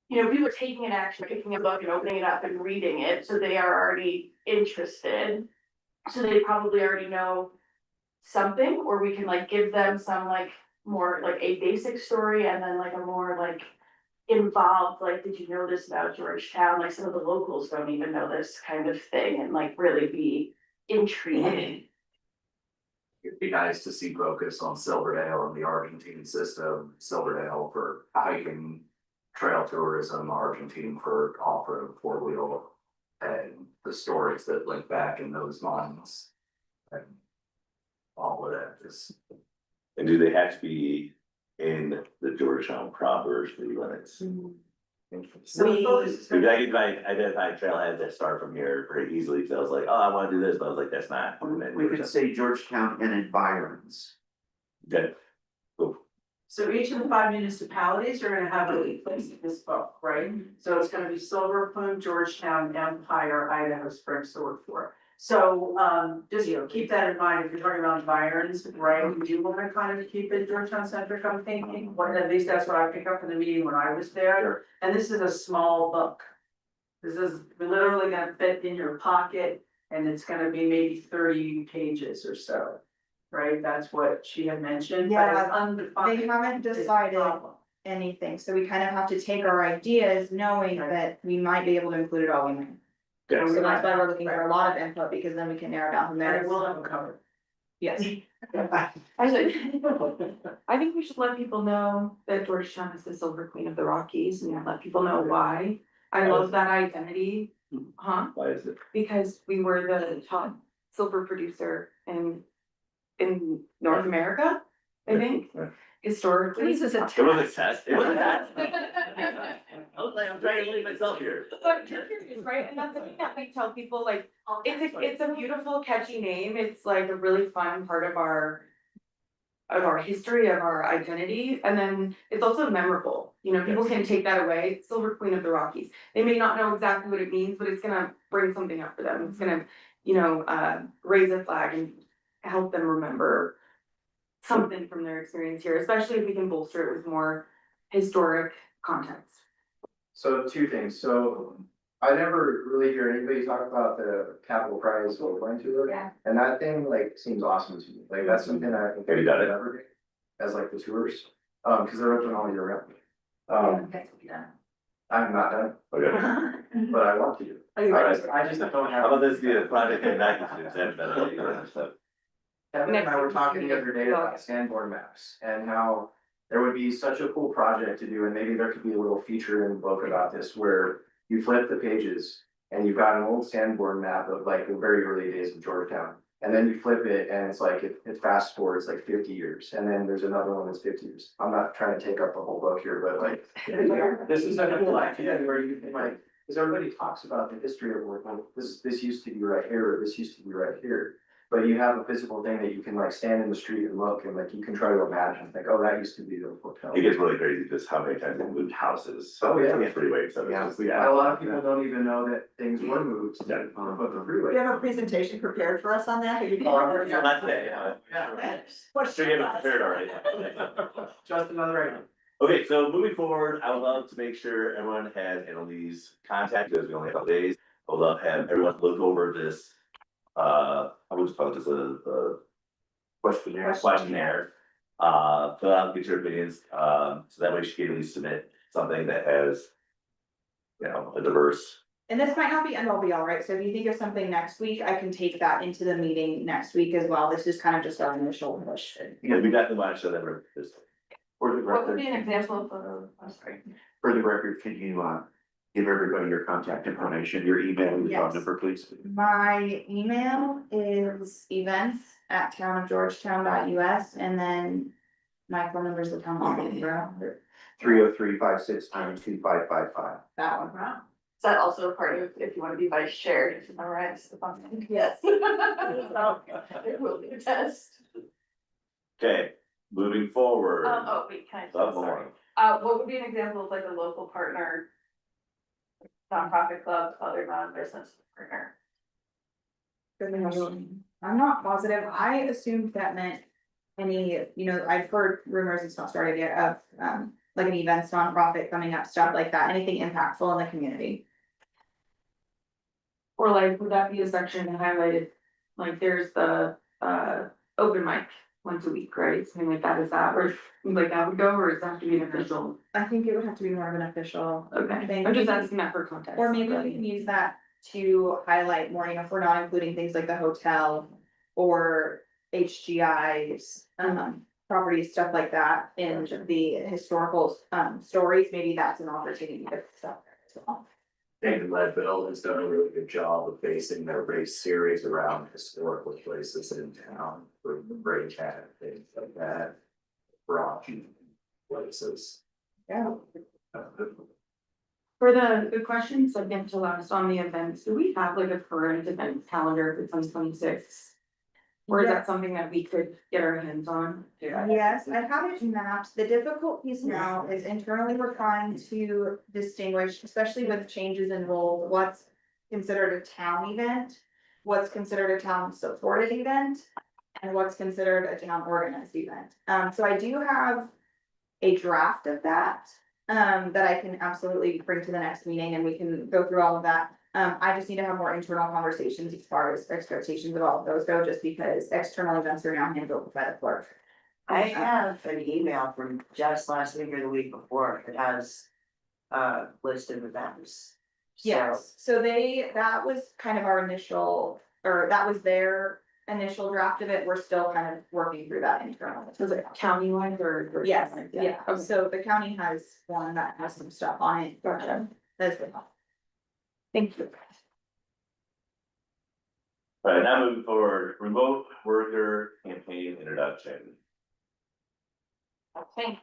Speaker 11: you know, people are taking an action, picking a book and opening it up and reading it, so they are already interested. So they probably already know something, or we can like give them some like more like a basic story, and then like a more like involved, like, did you know this about Georgetown? Like some of the locals don't even know this kind of thing, and like really be intrigued.
Speaker 3: It'd be nice to see focus on Silverdale and the Argentine system, Silverdale for hiking, trail tourism, Argentine for off-road four-wheel, and the stories that link back in those mines. And all of that is,
Speaker 5: And do they have to be in the Georgetown proper city limits?
Speaker 7: So the focus is
Speaker 5: Because
Speaker 7: gonna
Speaker 5: I can identify trailheads that start from here pretty easily, because I was like, oh, I wanna do this, but I was like, that's not.
Speaker 9: We could say Georgetown and environs.
Speaker 5: Okay,
Speaker 7: So each of the 5 municipalities are gonna have a place in this book, right? So it's gonna be Silver Plume, Georgetown, Empire, Idaho Springs, so forth. So, just, you know, keep that in mind if you're talking about environs, right? We do wanna kind of keep it Georgetown centric, I'm thinking, or at least that's what I picked up in the meeting when I was there.
Speaker 5: Sure.
Speaker 7: And this is a small book. This is literally gonna fit in your pocket, and it's gonna be maybe 30 pages or so. Right, that's what she had mentioned, but it's
Speaker 10: They
Speaker 7: undefined.
Speaker 10: haven't
Speaker 7: It's a
Speaker 10: decided
Speaker 7: problem.
Speaker 10: anything, so we kind of have to take our ideas, knowing that we might be able to include it all we want.
Speaker 5: okay.
Speaker 10: So that's why we're looking for a lot of input, because then we can narrow down from
Speaker 7: And
Speaker 10: there.
Speaker 7: it will have them covered.
Speaker 10: Yes.
Speaker 1: I think we should let people know that Georgetown is the Silver Queen of the Rockies, and let people know why. I love that identity, huh?
Speaker 5: Why is it?
Speaker 1: Because we were the top silver producer in North America, I think,
Speaker 5: Right.
Speaker 1: historically.
Speaker 4: This is a
Speaker 5: It was a test, it was a test. I was like, I'm trying to leave myself here.
Speaker 1: But you're curious, right? And that's something that we tell people, like, it's a beautiful, catchy name. It's like a really fun part of our history, of our identity. And then it's also memorable. You know, people can take that away. Silver Queen of the Rockies. They may not know exactly what it means, but it's gonna bring something up for them. It's gonna, you know, raise a flag and help them remember something from their experience here, especially if we can bolster it with more historic context.
Speaker 2: So two things, so I never really hear anybody talk about the capital prize we're going to it.
Speaker 11: Yeah.
Speaker 2: And that thing like seems awesome to me, like that's something I think.
Speaker 5: Have you done it?
Speaker 2: Ever as like the tours, cause they're open all year round. I'm not done,
Speaker 5: Okay,
Speaker 2: but I want to.
Speaker 5: all right.
Speaker 2: I just don't have.
Speaker 5: How about this be a project and that you should send that, stuff?
Speaker 2: Kevin and I were talking the other day about Sanborn maps and how there would be such a cool project to do, and maybe there could be a little feature in the book about this where you flip the pages and you've got an old Sanborn map of like the very early days of Georgetown. And then you flip it and it's like, it fast forwards like 50 years, and then there's another one that's 50 years. I'm not trying to take up the whole book here, but like, this is a cool idea where you can like, because everybody talks about the history of work, like, this used to be right here, or this used to be right here. But you have a physical thing that you can like stand in the street and look, and like you can try to imagine, like, oh, that used to be the hotel.
Speaker 5: It gets really crazy just how many times they moved houses.
Speaker 2: Oh, yeah.
Speaker 5: Freeways, so it's
Speaker 2: Yeah,
Speaker 5: just,
Speaker 2: a lot of people don't even know that things were moved,
Speaker 5: Yeah.
Speaker 2: but the
Speaker 4: Do
Speaker 2: freeway.
Speaker 4: you have a presentation prepared for us on that?
Speaker 5: Not today,
Speaker 4: What's
Speaker 5: sure you have it prepared already.
Speaker 2: Just another item.
Speaker 5: Okay, so moving forward, I would love to make sure everyone has Annalise contact, because we only have a couple days. I would love to have everyone look over this, I would just call it just a questionnaire. Fill out, get your opinions, so that way she can at least submit something that has, you know, a diverse.
Speaker 10: And this might not be end all be all, right? So if you think of something next week, I can take that into the meeting next week as well. This is kind of just our initial push.
Speaker 5: We definitely want to show that we're just.
Speaker 9: For the
Speaker 11: What would be
Speaker 9: record,
Speaker 11: an example of a, I'm sorry.
Speaker 9: for the record, can you, give everybody your contact information, your email, and your phone
Speaker 10: Yes.
Speaker 9: number, please?
Speaker 10: My email is events@townofgeorgetown.us, and then my phone number is the town hall number.
Speaker 9: 303-569-2555.
Speaker 10: That one.
Speaker 11: Is that also a part of, if you wanna be vice chair, to memorize the function?
Speaker 10: Yes.
Speaker 11: It will be a test.
Speaker 5: Okay, moving forward.
Speaker 11: Oh, wait, can I?
Speaker 5: Love
Speaker 11: sorry.
Speaker 5: more.
Speaker 11: What would be an example of like a local partner? Nonprofit club, other non-business partner?
Speaker 10: I'm not positive. I assumed that meant any, I've heard rumors, it's not started yet, of, like an events nonprofit coming up, stuff like that, anything impactful in the community.
Speaker 1: Or like, would that be a section highlighted, like there's the open mic once a week, right? Something like that, is that where, like that would go, or does that have to be an official?
Speaker 10: I think it would have to be more of an official.
Speaker 1: Okay,
Speaker 10: thing.
Speaker 1: I'm just asking that for context.
Speaker 10: Or maybe we can use that to highlight more, if we're not including things like the hotel or HGI's, properties, stuff like that in the historical, stories, maybe that's an opportunity to stuff there as well.
Speaker 3: David Leadville has done a really good job of basing their race series around historical places in town, for the Great Cat, things like that. Broad places.
Speaker 10: Yeah.
Speaker 1: For the questions, again, to last on the events, do we have like a current event calendar for 2026? Or is that something that we could get our hands on?
Speaker 10: Yes, I have it mapped. The difficult piece now is internally we're trying to distinguish, especially with changes in role, what's considered a town event, what's considered a town supported event, and what's considered a town organized event. So I do have a draft of that, that I can absolutely bring to the next meeting, and we can go through all of that. I just need to have more internal conversations as far as expectations of all of those go, just because external events are now handled by the clerk.
Speaker 12: I have an email from just last week or the week before that has a list of events.
Speaker 10: Yes, so that was kind of our initial, or that was their initial draft of it. We're still kind of working through that internally.
Speaker 1: Was it countywide or?
Speaker 10: Yes,
Speaker 1: Yeah,
Speaker 10: yeah,
Speaker 1: okay.
Speaker 10: so the county has one that has some stuff on it.
Speaker 1: Gotcha.
Speaker 10: That's the.
Speaker 1: Thank you.
Speaker 5: All right, now moving forward, remote worker campaign introduction.
Speaker 11: Okay.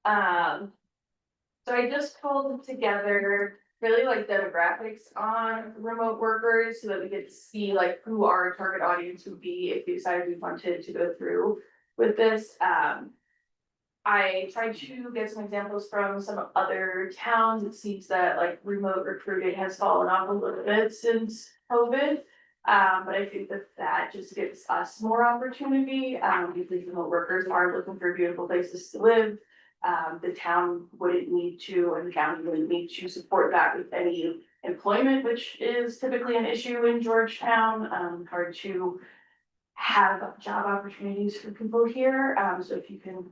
Speaker 11: So I just pulled together really like demographics on remote workers so that we get to see like who our target audience would be if we decided we wanted to go through with this. I tried to get some examples from some other towns. It seems that like remote recruiting has fallen off a little bit since COVID. But I think that just gives us more opportunity, because remote workers are looking for beautiful places to live. The town wouldn't need to, and the county wouldn't need to support that with any employment, which is typically an issue in Georgetown. Hard to have job opportunities for people here, so if you can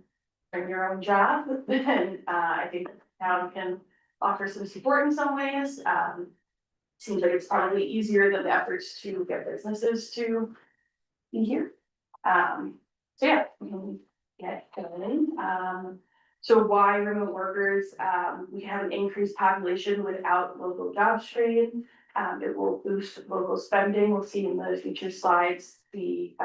Speaker 11: bring your own job, then I think the town can offer some support in some ways. Seems like it's probably easier than the efforts to get businesses to be here. So yeah, we can get going. So why remote workers? We have an increased population without local job strain. It will boost local spending. We'll see in the future slides, the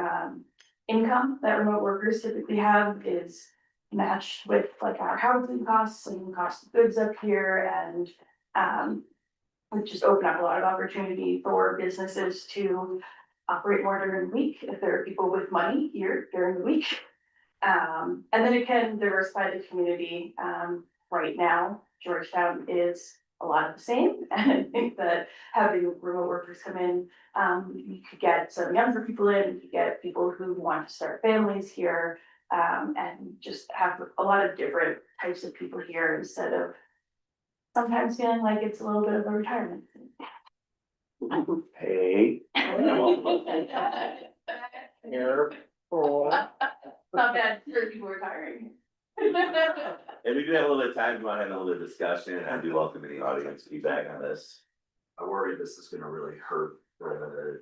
Speaker 11: income that remote workers typically have is matched with like our housing costs and cost of goods up here, and would just open up a lot of opportunity for businesses to operate more during the week if there are people with money here during the week. And then it can diversify the community. Right now, Georgetown is a lot of the same. And I think that having remote workers come in, you could get some younger people in, you could get people who want to start families here, and just have a lot of different types of people here instead of sometimes feeling like it's a little bit of a retirement.
Speaker 5: Hey.
Speaker 11: Not bad for people retiring.
Speaker 5: And we do have a little bit of time, we want to have a little bit of discussion, and I do welcome any audience feedback on this.
Speaker 3: I worry this is gonna really hurt the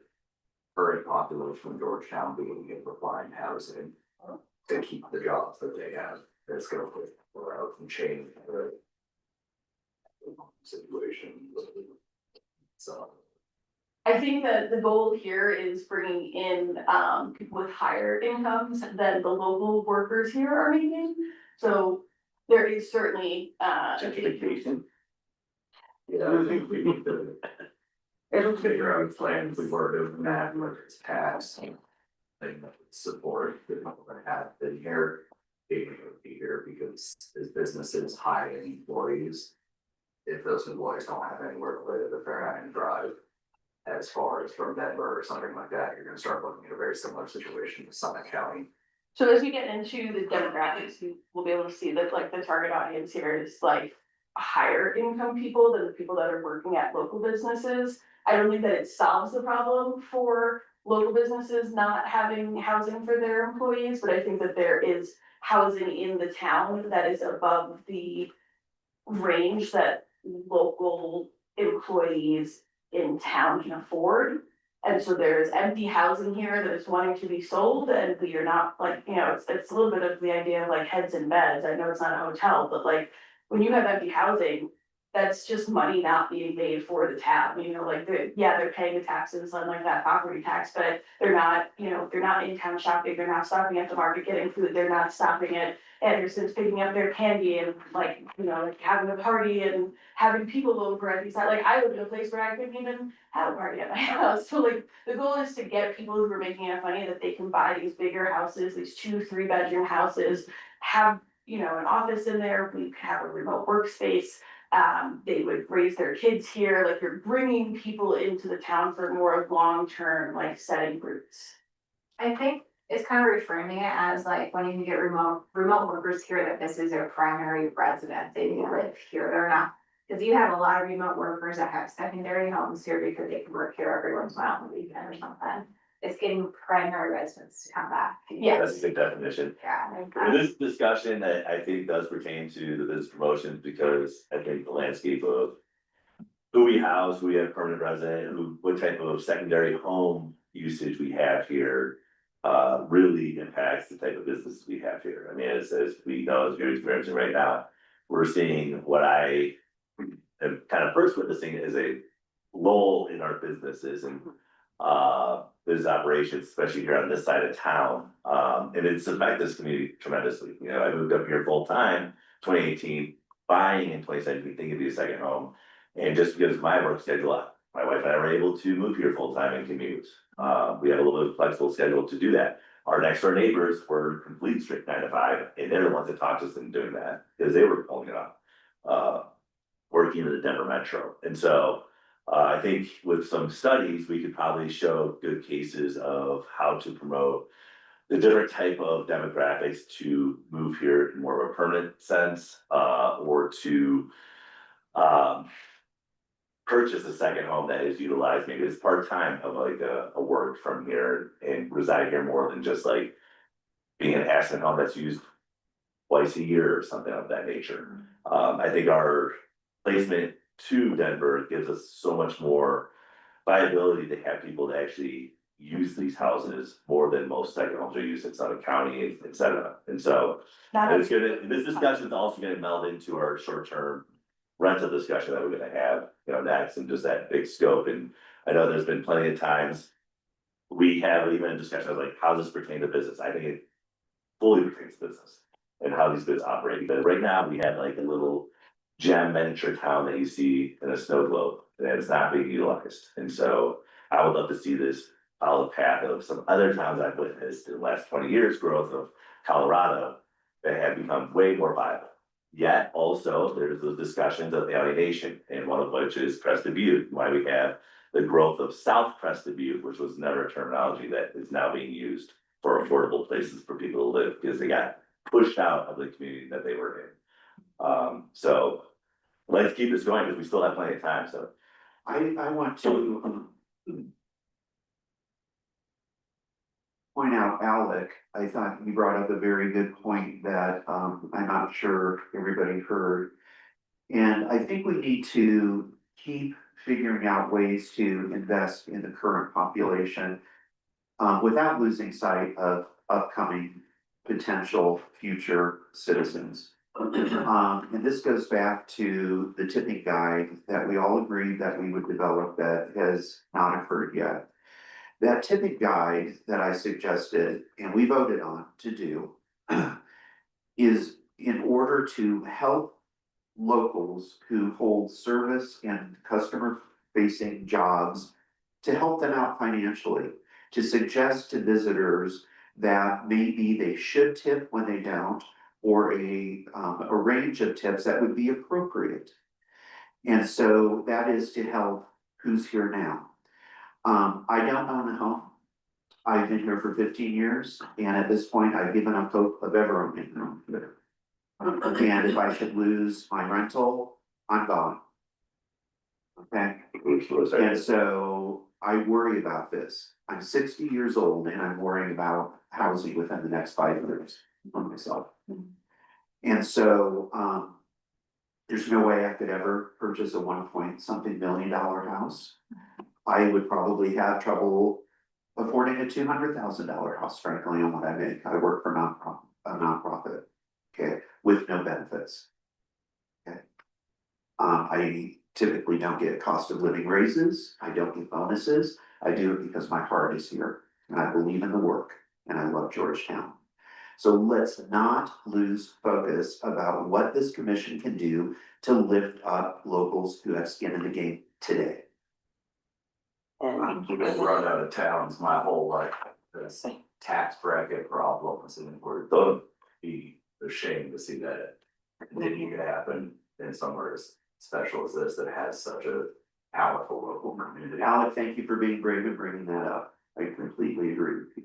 Speaker 3: current population of Georgetown being able to find housing to keep the jobs that they have. That's gonna put people out and change the situation. So.
Speaker 11: I think that the goal here is bringing in people with higher incomes than the local workers here are making. So there is certainly
Speaker 5: Gentrification.
Speaker 3: Yeah, I think we need to. It'll figure out a plan if we were to enact whether it's tax. Thing that would support the people that have been here. Being able to be here because this business is high in employees. If those employees don't have anywhere to live, if they're having to drive. As far as from Denver or something like that, you're gonna start looking at a very similar situation to Summit County.
Speaker 11: So as we get into the demographics, we will be able to see that like the target audience here is like higher income people than the people that are working at local businesses. I don't think that it solves the problem for local businesses not having housing for their employees, but I think that there is housing in the town that is above the range that local employees in town can afford. And so there's empty housing here that is wanting to be sold, and we are not like, you know, it's a little bit of the idea of like heads in beds. I know it's not a hotel, but like when you have empty housing, that's just money not being made for the town, you know, like they're paying the taxes on like that property tax, but they're not, you know, they're not in town shopping, they're not stopping at the market getting food, they're not stopping at Anderson's picking up their candy and like, you know, like having a party and having people over at these, like I live in a place where I couldn't even have a party at my house. So like the goal is to get people who are making enough money that they can buy these bigger houses, these 2-3 bedroom houses, have, you know, an office in there, we have a remote workspace. They would raise their kids here, like you're bringing people into the town for more of long-term, like setting roots.
Speaker 6: I think it's kind of reframing it as like when you get remote workers here, that this is their primary residence, they live here, they're not. Cause you have a lot of remote workers that have secondary homes here because they can work here every once in a while on the weekend or something. It's getting primary residents to come back.
Speaker 11: Yeah.
Speaker 5: That's a good definition.
Speaker 6: Yeah.
Speaker 5: And this discussion that I think does pertain to the business promotions, because I think the landscape of who we house, who we have permanent resident, what type of secondary home usage we have here, really impacts the type of business we have here. I mean, as we know, as you're experiencing right now, we're seeing what I am kind of first witnessing is a lull in our businesses and business operations, especially here on this side of town. And it's affected this community tremendously. You know, I moved up here full time, 2018, buying in 2017, thinking it'd be a second home. And just because of my work schedule, my wife and I were able to move here full time and commute. We have a little bit of flexible schedule to do that. Our next door neighbors were complete strict 9 to 5, and they're the ones that talked us into doing that because they were pulling it off, working in the Denver metro. And so I think with some studies, we could probably show good cases of how to promote the different type of demographics to move here in more of a permanent sense, or to purchase a second home that is utilized maybe as part-time of like a work from here and reside here more than just like being an asset home that's used twice a year or something of that nature. I think our placement to Denver gives us so much more viability to have people to actually use these houses more than most second homes are used in Summit County, et cetera. And so it's gonna, this discussion is also gonna meld into our short-term rental discussion that we're gonna have, you know, next, and just that big scope. And I know there's been plenty of times we have even discussions like, how does this pertain to business? I think it fully pertains to business and how these businesses operate. But right now, we have like a little gem miniature town that you see in a snow globe, and it's not being utilized. And so I would love to see this follow the path of some other towns I've witnessed in the last 20 years growth of Colorado that have become way more viable. Yet also, there's those discussions of alienation, and one of which is Crested Butte, why we have the growth of South Crested Butte, which was never a terminology that is now being used for affordable places for people to live, because they got pushed out of the community that they were in. So let's keep this going, because we still have plenty of time, so.
Speaker 9: I want to point out, Alec, I thought you brought up a very good point that I'm not sure everybody heard. And I think we need to keep figuring out ways to invest in the current population without losing sight of upcoming potential future citizens. And this goes back to the tipping guide that we all agreed that we would develop that has not occurred yet. That tipping guide that I suggested and we voted on to do is in order to help locals who hold service and customer facing jobs, to help them out financially, to suggest to visitors that maybe they should tip when they don't, or a range of tips that would be appropriate. And so that is to help who's here now. I don't own a home. I've been here for 15 years, and at this point, I've given up hope of ever owning a home. And if I should lose my rental, I'm gone. Okay, and so I worry about this. I'm 60 years old and I'm worrying about housing within the next 5 years for myself. And so, there's no way I could ever purchase a $1 million house. I would probably have trouble affording a $200,000 house, frankly, on what I make. I work for a nonprofit, okay, with no benefits. Okay. I typically don't get cost of living raises. I don't get bonuses. I do it because my heart is here and I believe in the work and I love Georgetown. So let's not lose focus about what this commission can do to lift up locals who have skin in the game today.
Speaker 3: I've been run out of towns my whole life, this tax bracket problems, and we're gonna be ashamed to see that continuing to happen in somewhere as special as this that has such a powerful local community.
Speaker 9: Alec, thank you for being brave and bringing that up. I completely agree with you.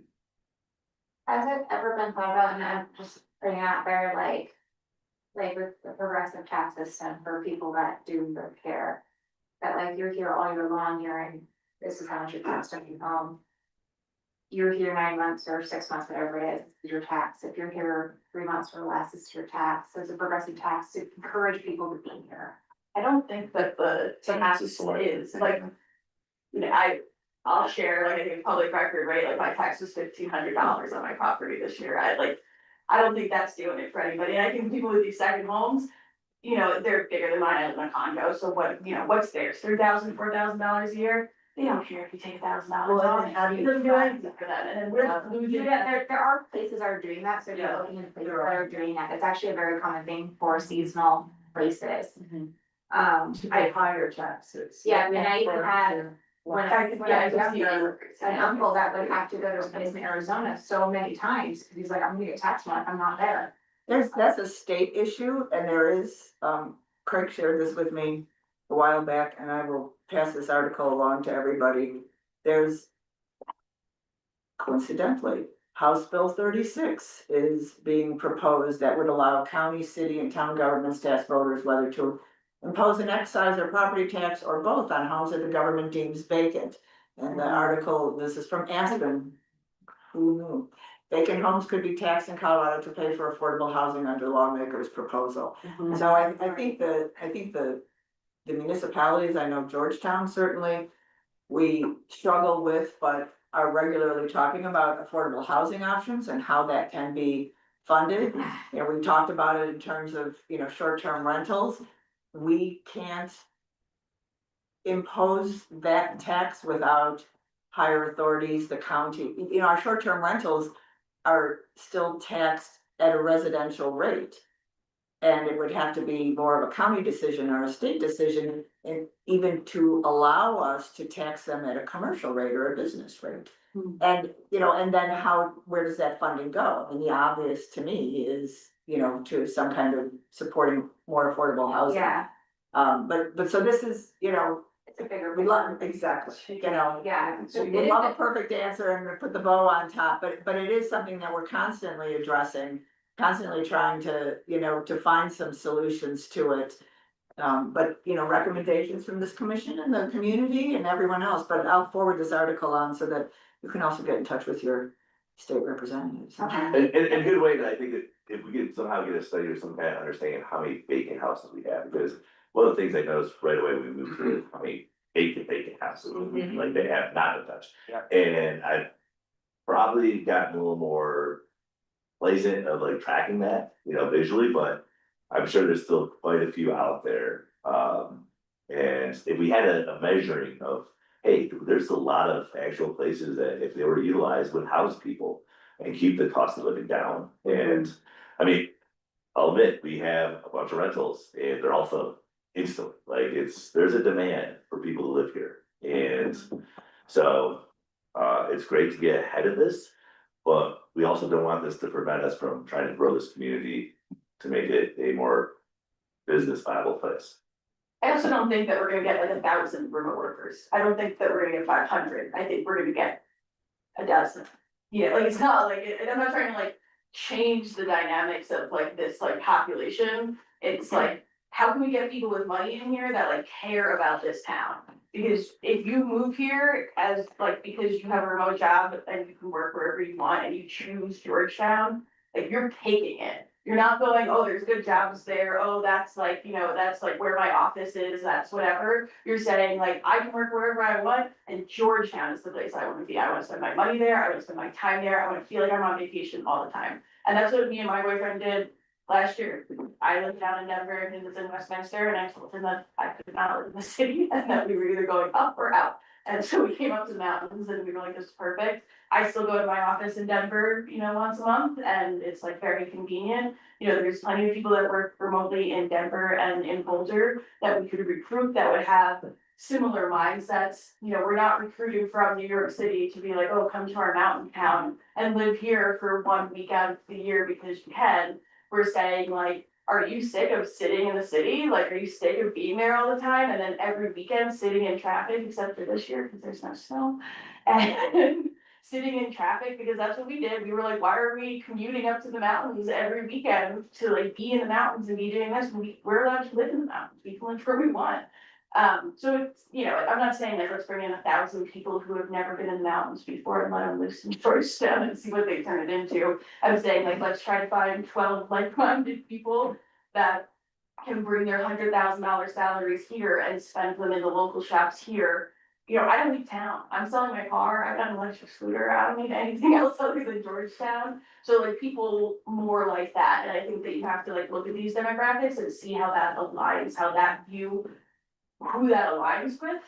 Speaker 6: Has it ever been thought about, and I'm just putting it out there, like with the progressive tax system for people that do live here? That like you're here all year long, this is how much it costs to be home. You're here 9 months or 6 months, whatever it is, it's your tax. If you're here 3 months or less, it's your tax. So it's a progressive tax to encourage people to be here.
Speaker 11: I don't think that the tax is like, you know, I'll share like a public record, right? Like my tax was $1,500 on my property this year. I don't think that's doing it for anybody. And I think people with these second homes, you know, they're bigger than mine. I live in a condo. So what, you know, what's theirs? $3,000, $4,000 a year? They don't care if you take $1,000 off.
Speaker 12: How do
Speaker 11: It
Speaker 12: you?
Speaker 11: doesn't do anything for them. And then we're losing.
Speaker 6: Yeah, there are places that are doing that, so if you're
Speaker 11: Yeah.
Speaker 6: looking at places that are doing that, it's actually a very common thing for seasonal places.
Speaker 7: I higher taxes.
Speaker 6: Yeah, I mean, I even had, when I was
Speaker 11: Yeah,
Speaker 6: younger, an uncle that would have to go to his place in Arizona so many times, because he's like, I'm gonna get taxed when I'm not there.
Speaker 4: That's a state issue, and there is, Craig shared this with me a while back, and I will pass this article along to everybody. There's coincidentally, House Bill 36 is being proposed that would allow county, city, and town governments to ask voters whether to impose an excise or property tax or both on homes that the government deems vacant. And the article, this is from Aspen. Who knew? Vacant homes could be taxed in Colorado to pay for affordable housing under lawmakers' proposal. So I think the municipalities, I know Georgetown certainly, we struggle with, but are regularly talking about affordable housing options and how that can be funded. You know, we talked about it in terms of, you know, short-term rentals. We can't impose that tax without higher authorities, the county. You know, our short-term rentals are still taxed at a residential rate. And it would have to be more of a county decision or a state decision, and even to allow us to tax them at a commercial rate or a business rate. And, you know, and then where does that funding go? And the obvious to me is, you know, to some kind of supporting more affordable housing.
Speaker 6: Yeah,
Speaker 4: But so this is, you know,
Speaker 6: it's a bigger.
Speaker 4: we love, exactly, you know.
Speaker 6: Yeah.
Speaker 4: So we love a perfect answer and we put the bow on top, but it is something that we're constantly addressing, constantly trying to, you know, to find some solutions to it. But, you know, recommendations from this commission and the community and everyone else, but I'll forward this article on so that you can also get in touch with your state representatives.
Speaker 6: Okay.
Speaker 5: And good way that I think that if we could somehow get a study or some kind of understanding of how many vacant houses we have, because one of the things I noticed right away when we moved here, is how many vacant houses, like they have not been touched. And I probably gotten a little more pleasant of like tracking that, you know, visually, but I'm sure there's still quite a few out there. And if we had a measuring of, hey, there's a lot of actual places that if they were utilized would house people and keep the cost of living down. And I mean, I'll admit, we have a bunch of rentals and they're also instantly, like there's a demand for people to live here. And so it's great to get ahead of this, but we also don't want this to prevent us from trying to grow this community to make it a more business viable place.
Speaker 11: I also don't think that we're gonna get like 1,000 remote workers. I don't think that we're gonna get 500. I think we're gonna get a dozen. Yeah, like it's not like, and I'm not trying to like change the dynamics of like this like population. It's like, how can we get people with money in here that like care about this town? Because if you move here as like, because you have a remote job and you can work wherever you want and you choose Georgetown, like you're taking it. You're not going, oh, there's good jobs there, oh, that's like, you know, that's like where my office is, that's whatever. You're saying like, I can work wherever I want, and Georgetown is the place I wanna be. I wanna spend my money there, I wanna spend my time there, I wanna feel like I'm on vacation all the time. And that's what me and my boyfriend did last year. I lived down in Denver and he was in Westminster, and I told him that I could not live in the city and that we were either going up or out. And so we came up to the mountains and we were like, this is perfect. I still go to my office in Denver, you know, once a month, and it's like very convenient. You know, there's plenty of people that work remotely in Denver and in Boulder that we could recruit that would have similar mindsets. You know, we're not recruiting from New York City to be like, oh, come to our mountain town and live here for 1 week out of the year because you can. We're saying like, are you sick of sitting in the city? Like, are you sick of being there all the time? And then every weekend sitting in traffic, except for this year, because there's no snow. And sitting in traffic, because that's what we did. We were like, why are we commuting up to the mountains every weekend to like be in the mountains and be doing this? We're allowed to live in the mountains. We can live where we want. So it's, you know, I'm not saying like, let's bring in 1,000 people who have never been in the mountains before and let them loose in Georgetown and see what they turn it into. I'm saying like, let's try to find 12 like-minded people that can bring their $100,000 salaries here and spend them in the local shops here. You know, I don't leave town. I'm selling my car. I've got an electric scooter. I don't need anything else other than Georgetown. So like people more like that. And I think that you have to like look at these demographics and see how that aligns, how that view, who that aligns with,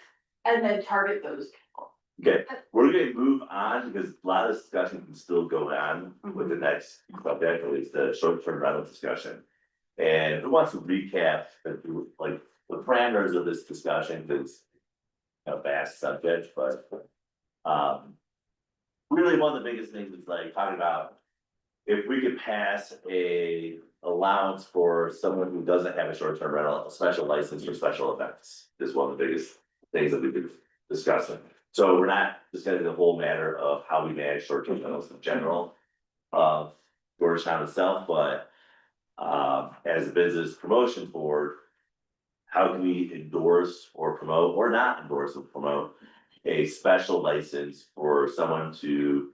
Speaker 11: and then target those people.
Speaker 5: Okay, we're gonna move on because a lot of discussion can still go on with the next subject, at least the short-term rental discussion. And who wants to recap like the parameters of this discussion, because a vast subject, but really one of the biggest things is like talking about if we could pass a allowance for someone who doesn't have a short-term rental, a special license for special events is one of the biggest things that we've been discussing. So we're not discussing the whole matter of how we manage short-term rentals in general of Georgetown itself, but as a business promotion board, how can we endorse or promote or not endorse or promote a special license for someone to,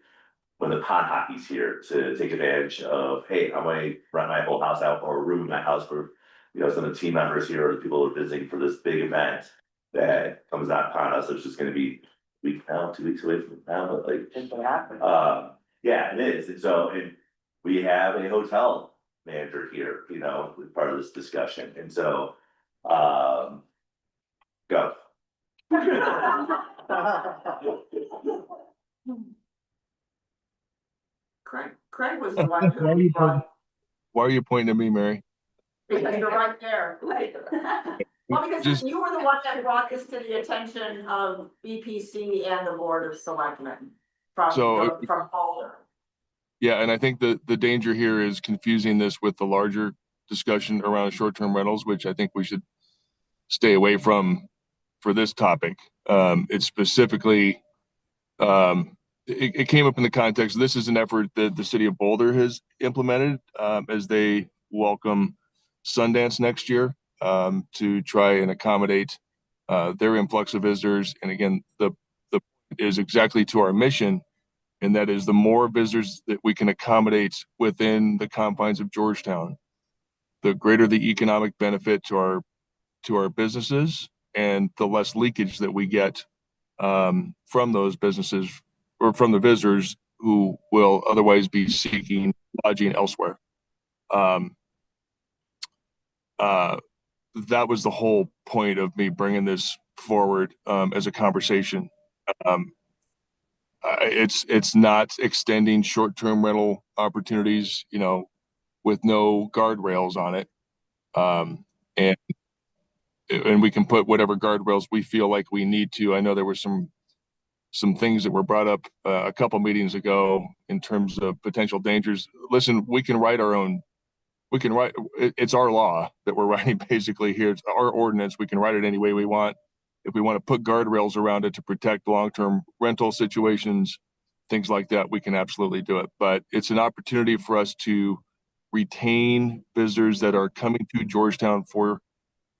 Speaker 5: when the pond hockey's here, to take advantage of, hey, I might rent my whole house out or a room in my house for, you know, some of the team members here or the people who are visiting for this big event that comes out upon us, which is gonna be week now, 2 weeks away from now, but like,
Speaker 12: If it happens.
Speaker 5: yeah, it is, and so, and we have a hotel manager here, you know, with part of this discussion, and so, go.
Speaker 7: Craig was the one who brought,
Speaker 8: Why are you pointing at me, Mary?
Speaker 7: because you're right there. Well, because
Speaker 8: Just-
Speaker 7: you were the one that brought this to the attention of BPC and the Board of Selectmen
Speaker 8: So-
Speaker 7: from Boulder.
Speaker 8: Yeah, and I think the danger here is confusing this with the larger discussion around short-term rentals, which I think we should stay away from for this topic. It's specifically, it came up in the context, this is an effort that the city of Boulder has implemented, as they welcome Sundance next year, to try and accommodate, their influx of visitors. And again, the is exactly to our mission. And that is the more visitors that we can accommodate within the confines of Georgetown, the greater the economic benefit to our businesses and the less leakage that we get from those businesses or from the visitors who will otherwise be seeking lodging elsewhere. That was the whole point of me bringing this forward as a conversation. It's not extending short-term rental opportunities, you know, with no guardrails on it. And we can put whatever guardrails we feel like we need to. I know there were some things that were brought up a couple meetings ago in terms of potential dangers. Listen, we can write our own. It's our law that we're writing basically here. It's our ordinance. We can write it any way we want. If we want to put guardrails around it to protect long-term rental situations, things like that, we can absolutely do it. But it's an opportunity for us to retain visitors that are coming to Georgetown for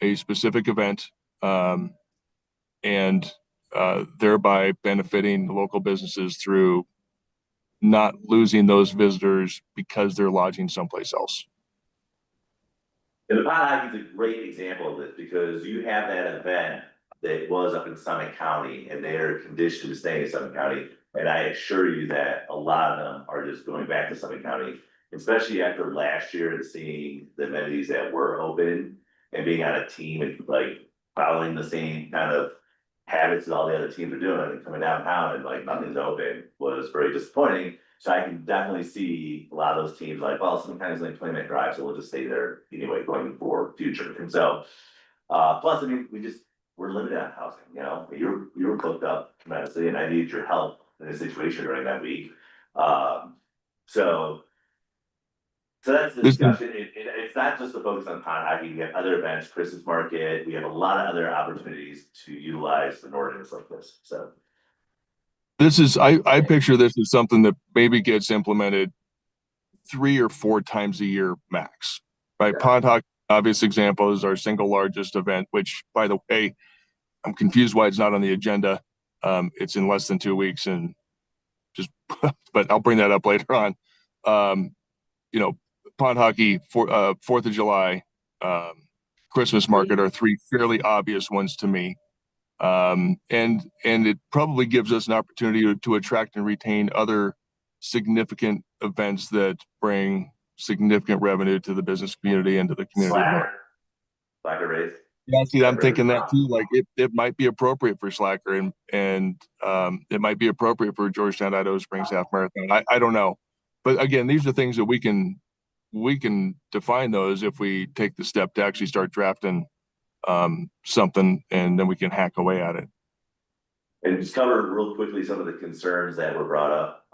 Speaker 8: a specific event, and thereby benefiting local businesses through not losing those visitors because they're lodging someplace else.
Speaker 5: And the Pot Hockey is a great example of this, because you have that event that was up in Summit County, and they are conditioned to stay in Summit County. And I assure you that a lot of them are just going back to Summit County, especially after last year and seeing the amenities that were open and being on a team and like following the same kind of habits that all the other teams are doing and coming downtown and like nothing's open was very disappointing. So I can definitely see a lot of those teams like, well, sometimes like 20-minute drive, so we'll just stay there anyway going for future. And so, plus, I mean, we're limited on housing, you know, you were booked up tremendously and I needed your help in this situation during that week. So that's the discussion. It's not just the focus on pond hockey. We have other events, Christmas market. We have a lot of other opportunities to utilize an ordinance like this. So
Speaker 8: This is, I picture this as something that maybe gets implemented 3 or 4 times a year max, right?
Speaker 5: Yeah.
Speaker 8: Pond hockey, obvious example, is our single largest event, which, by the way, I'm confused why it's not on the agenda. It's in less than 2 weeks and just, but I'll bring that up later on. You know, pond hockey, 4th of July, Christmas market are 3 fairly obvious ones to me. And it probably gives us an opportunity to attract and retain other significant events that bring significant revenue to the business community and to the community.
Speaker 5: Slacker race.
Speaker 8: Yeah, see, I'm thinking that too. Like it might be appropriate for Slacker and it might be appropriate for Georgetown Idaho Springs Half Marathon. I don't know, but again, these are things that we can define those if we take the step to actually start drafting something, and then we can hack away at it.
Speaker 5: And just cover real quickly some of the concerns that were brought up,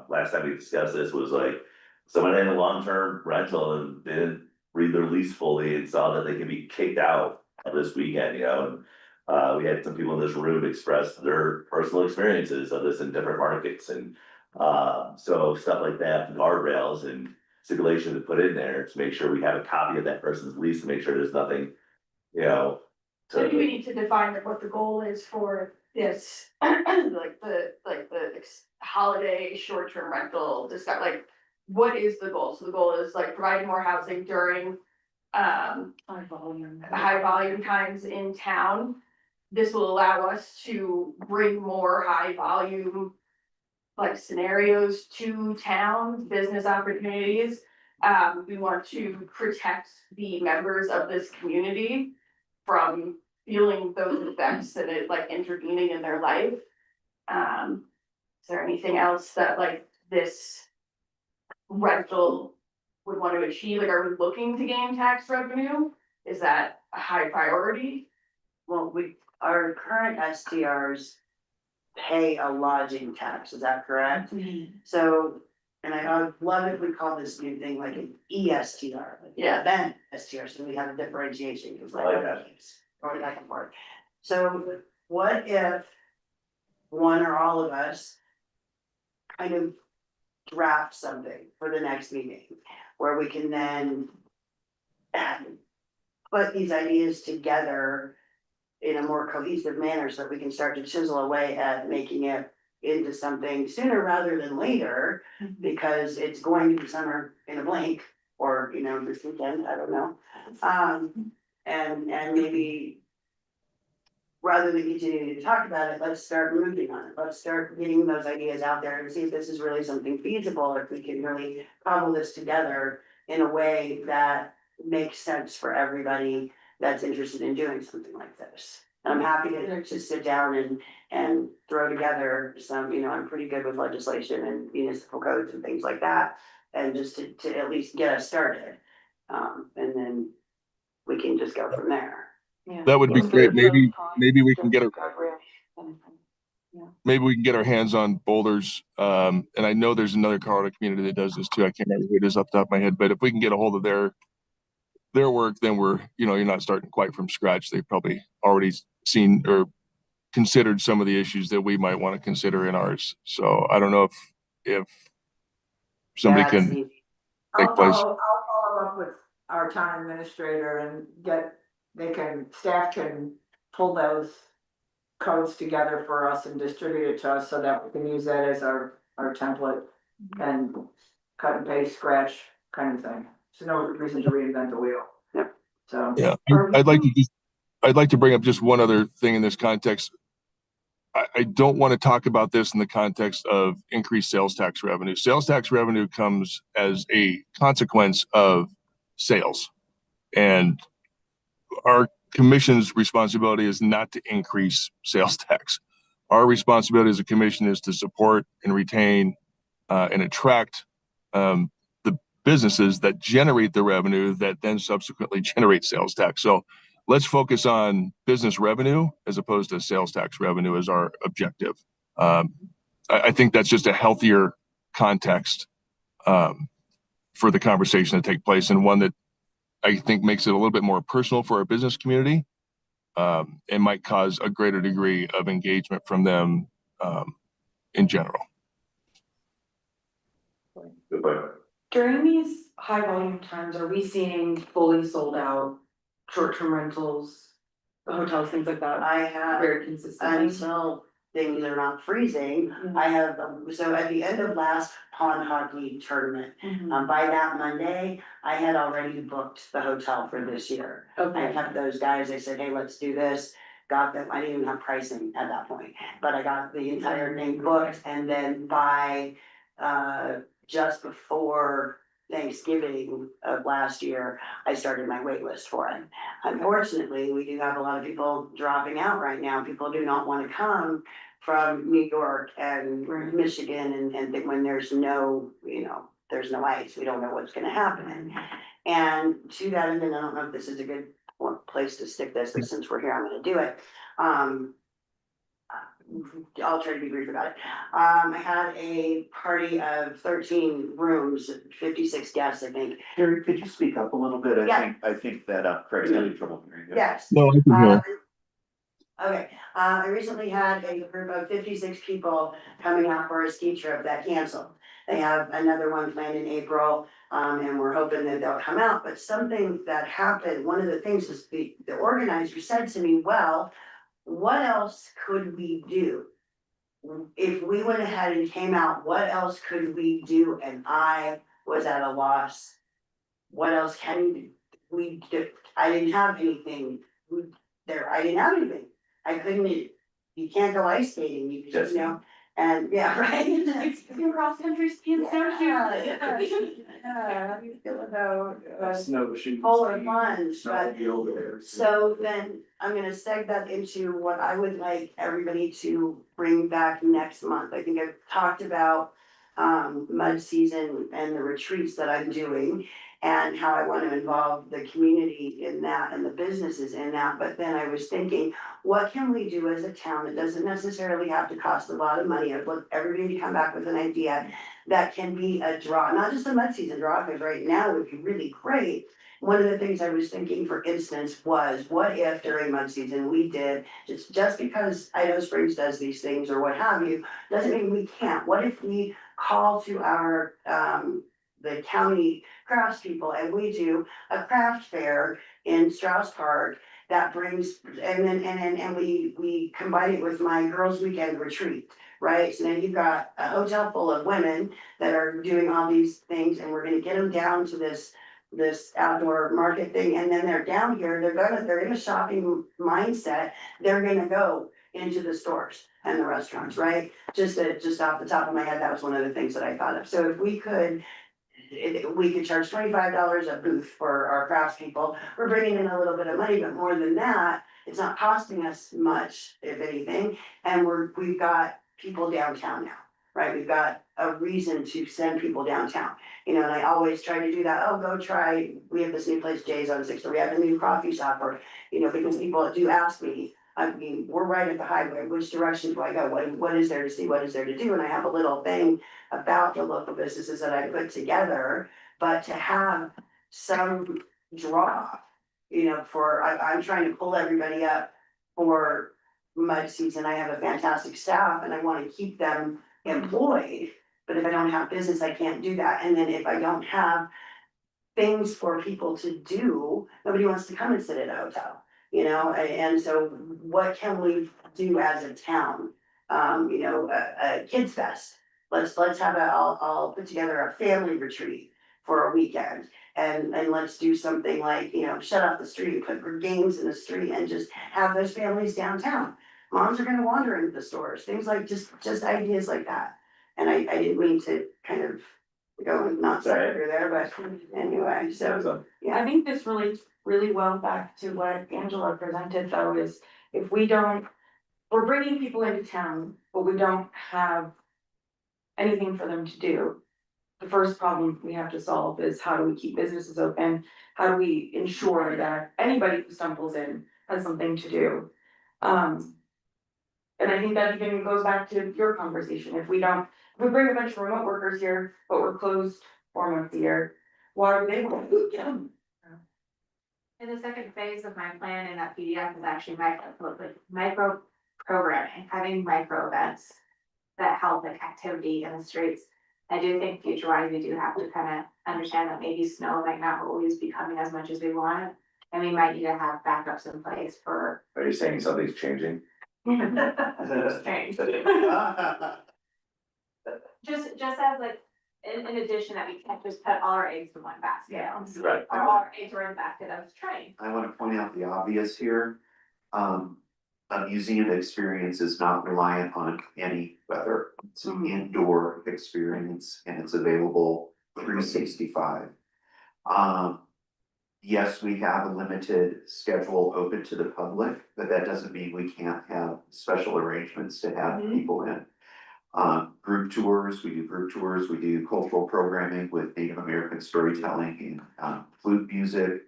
Speaker 5: last time we discussed this was like, someone had a long-term rental and didn't read their lease fully and saw that they could be kicked out of this weekend, you know, and we had some people in this room express their personal experiences of this in different markets, and so stuff like that, guardrails and stipulations to put in there to make sure we have a copy of that person's lease to make sure there's nothing, you know.
Speaker 11: So do we need to define what the goal is for this, like the holiday short-term rental, discuss, like, what is the goal? So the goal is like providing more housing during high volume times in town. this will allow us to bring more high volume like scenarios to town, business opportunities. We want to protect the members of this community from feeling those effects and it like intervening in their life. Is there anything else that like this rental would want to achieve? Like, are we looking to gain tax revenue? Is that a high priority?
Speaker 12: Well, our current STRs pay a lodging tax, is that correct? So, and I would love if we call this new thing like an ESTR, like
Speaker 11: Yeah.
Speaker 12: event STR, so we have a differentiation, because
Speaker 5: I like that.
Speaker 12: Or back and forth. So what if one or all of us kind of draft something for the next meeting, where we can then put these ideas together in a more cohesive manner, so that we can start to chisel away at making it into something sooner rather than later, because it's going to be summer in a blink, or, you know, this weekend, I don't know. And maybe rather than continuing to talk about it, let's start moving on it. Let's start getting those ideas out there and see if this is really something feasible, or if we can really cobble this together in a way that makes sense for everybody that's interested in doing something like this. And I'm happy to sit down and throw together some, you know, I'm pretty good with legislation and municipal codes and things like that. And just to at least get us started. And then we can just go from there.
Speaker 1: Yeah.
Speaker 8: That would be
Speaker 1: Those
Speaker 8: great.
Speaker 1: pros and
Speaker 8: Maybe we
Speaker 1: cons,
Speaker 8: can get our,
Speaker 1: guardrails.
Speaker 8: maybe we can get our hands on boulders. And I know there's another Colorado community that does this too. I can't remember who it is off the top of my head, but if we can get a hold of their work, then we're, you know, you're not starting quite from scratch. They've probably already seen or considered some of the issues that we might want to consider in ours. So I don't know if somebody
Speaker 12: Yeah, that's
Speaker 8: can
Speaker 12: neat.
Speaker 8: take place.
Speaker 4: I'll follow up with our town administrator and staff can pull those codes together for us and distribute it to us, so that we can use that as our template and cut and paste, scratch kind of thing. So no reason to reinvent the wheel.
Speaker 12: Yep.
Speaker 4: So.
Speaker 8: Yeah, I'd like to bring up just one other thing in this context. I don't want to talk about this in the context of increased sales tax revenue. Sales tax revenue comes as a consequence of sales. And our commission's responsibility is not to increase sales tax. Our responsibility as a commission is to support and retain and attract the businesses that generate the revenue that then subsequently generate sales tax. So let's focus on business revenue as opposed to sales tax revenue as our objective. I think that's just a healthier context for the conversation to take place, and one that I think makes it a little bit more personal for our business community and might cause a greater degree of engagement from them in general.
Speaker 5: Good point.
Speaker 1: During these high volume times, are we seeing fully sold out short-term rentals, hotels, things like that?
Speaker 12: I have,
Speaker 1: Very consistently.
Speaker 12: until things are not freezing, I have, so at the end of last pond hockey tournament, by that Monday, I had already booked the hotel for this year. I
Speaker 1: Okay.
Speaker 12: had those guys, they said, hey, let's do this, got them, I didn't even have pricing at that point, but I got the entire thing booked, and then by, just before Thanksgiving of last year, I started my wait list for it. Unfortunately, we do have a lot of people dropping out right now. People do not want to come from New York and Michigan and when there's no, you know, there's no ice, we don't know what's gonna happen. And to that end, and I don't know if this is a good place to stick this, but since we're here, I'm gonna do it. I'll try to be brief about it. I had a party of 13 rooms, 56 guests, I think.
Speaker 9: Carrie, could you speak up a little bit?
Speaker 12: Yeah.
Speaker 9: I think that Craig's having trouble hearing you.
Speaker 12: Yes.
Speaker 8: No, I can hear.
Speaker 12: Okay, I recently had a group of 56 people coming out for a ski trip that canceled. They have another one planned in April, and we're hoping that they'll come out, but something that happened, one of the things is the organizer said to me, well, what else could we do? If we went ahead and came out, what else could we do? And I was at a loss. What else can we do? I didn't have anything there. I didn't have anything. I couldn't, you can't go ice skating, you just, you know, and, yeah, right?
Speaker 1: You can cross country skiing, snowshoe.
Speaker 12: How do you feel about,
Speaker 2: Snow shoot.
Speaker 12: polar plunge, but
Speaker 2: Be over there.
Speaker 12: so then I'm gonna seg that into what I would like everybody to bring back next month. I think I've talked about mud season and the retreats that I'm doing and how I want to involve the community in that and the businesses in that. But then I was thinking, what can we do as a town? It doesn't necessarily have to cost a lot of money. I'd like everybody to come back with an idea that can be a draw, not just a mud season draw, because right now would be really great. One of the things I was thinking, for instance, was what if during mud season we did, just because Idaho Springs does these things or what have you, doesn't mean we can't. What if we call to our, the county craftspeople and we do a craft fair in Strauss Park that brings, and we combine it with my girls' weekend retreat, right? So then you've got a hotel full of women that are doing all these things and we're gonna get them down to this outdoor market thing, and then they're down here, they're in a shopping mindset, they're gonna go into the stores and the restaurants, right? Just off the top of my head, that was one of the things that I thought of. So if we could, we could charge $25 a booth for our craftspeople, we're bringing in a little bit of money, but more than that, it's not costing us much, if anything, and we've got people downtown now. Right, we've got a reason to send people downtown, you know, and I always try to do that, oh, go try, we have this new place, Jay's on Sixth, or we have a new coffee shop, or, you know, because people do ask me, I mean, we're right at the highway, which direction do I go, what is there to see, what is there to do, and I have a little thing about the local businesses that I put together, but to have some draw, you know, I'm trying to pull everybody up for mud season, I have a fantastic staff, and I wanna keep them employed, but if I don't have business, I can't do that, and then if I don't have things for people to do, nobody wants to come and sit at a hotel, you know, and so what can we do as a town? You know, a kids fest, let's have I'll put together a family retreat for a weekend, and let's do something like, you know, shut off the street, put games in the street, and just have those families downtown. Moms are gonna wander into the stores, things like just ideas like that. And I didn't mean to kind of go and not senator there, but anyway, so,
Speaker 1: I think this relates really well back to what Angela presented though, is if we're bringing people into town, but we don't have anything for them to do. The first problem we have to solve is how do we keep businesses open? How do we ensure that anybody who stumbles in has something to do? And I think that even goes back to your conversation, if we bring a bunch of remote workers here, but we're closed 4 months a year, why are they going to get them?
Speaker 6: And the second phase of my plan in that PDF is actually micro programming, having micro events that help like activity in the streets. I do think future-wise, we do have to kind of understand that maybe snow might not always be coming as much as we want. And we might need to have backups in place for.
Speaker 5: Are you saying something's changing?
Speaker 6: Strange. Just as like, in addition that we can't just put all our eggs in one basket.
Speaker 5: Right.
Speaker 6: Or all our eggs are in the basket of train.
Speaker 9: I want to point out the obvious here. A museum experience is not reliant on any weather. It's an indoor experience and it's available 365. Yes, we have a limited schedule open to the public, but that doesn't mean we can't have special arrangements to have people in. Group tours, we do group tours, we do cultural programming with Native American storytelling and flute music.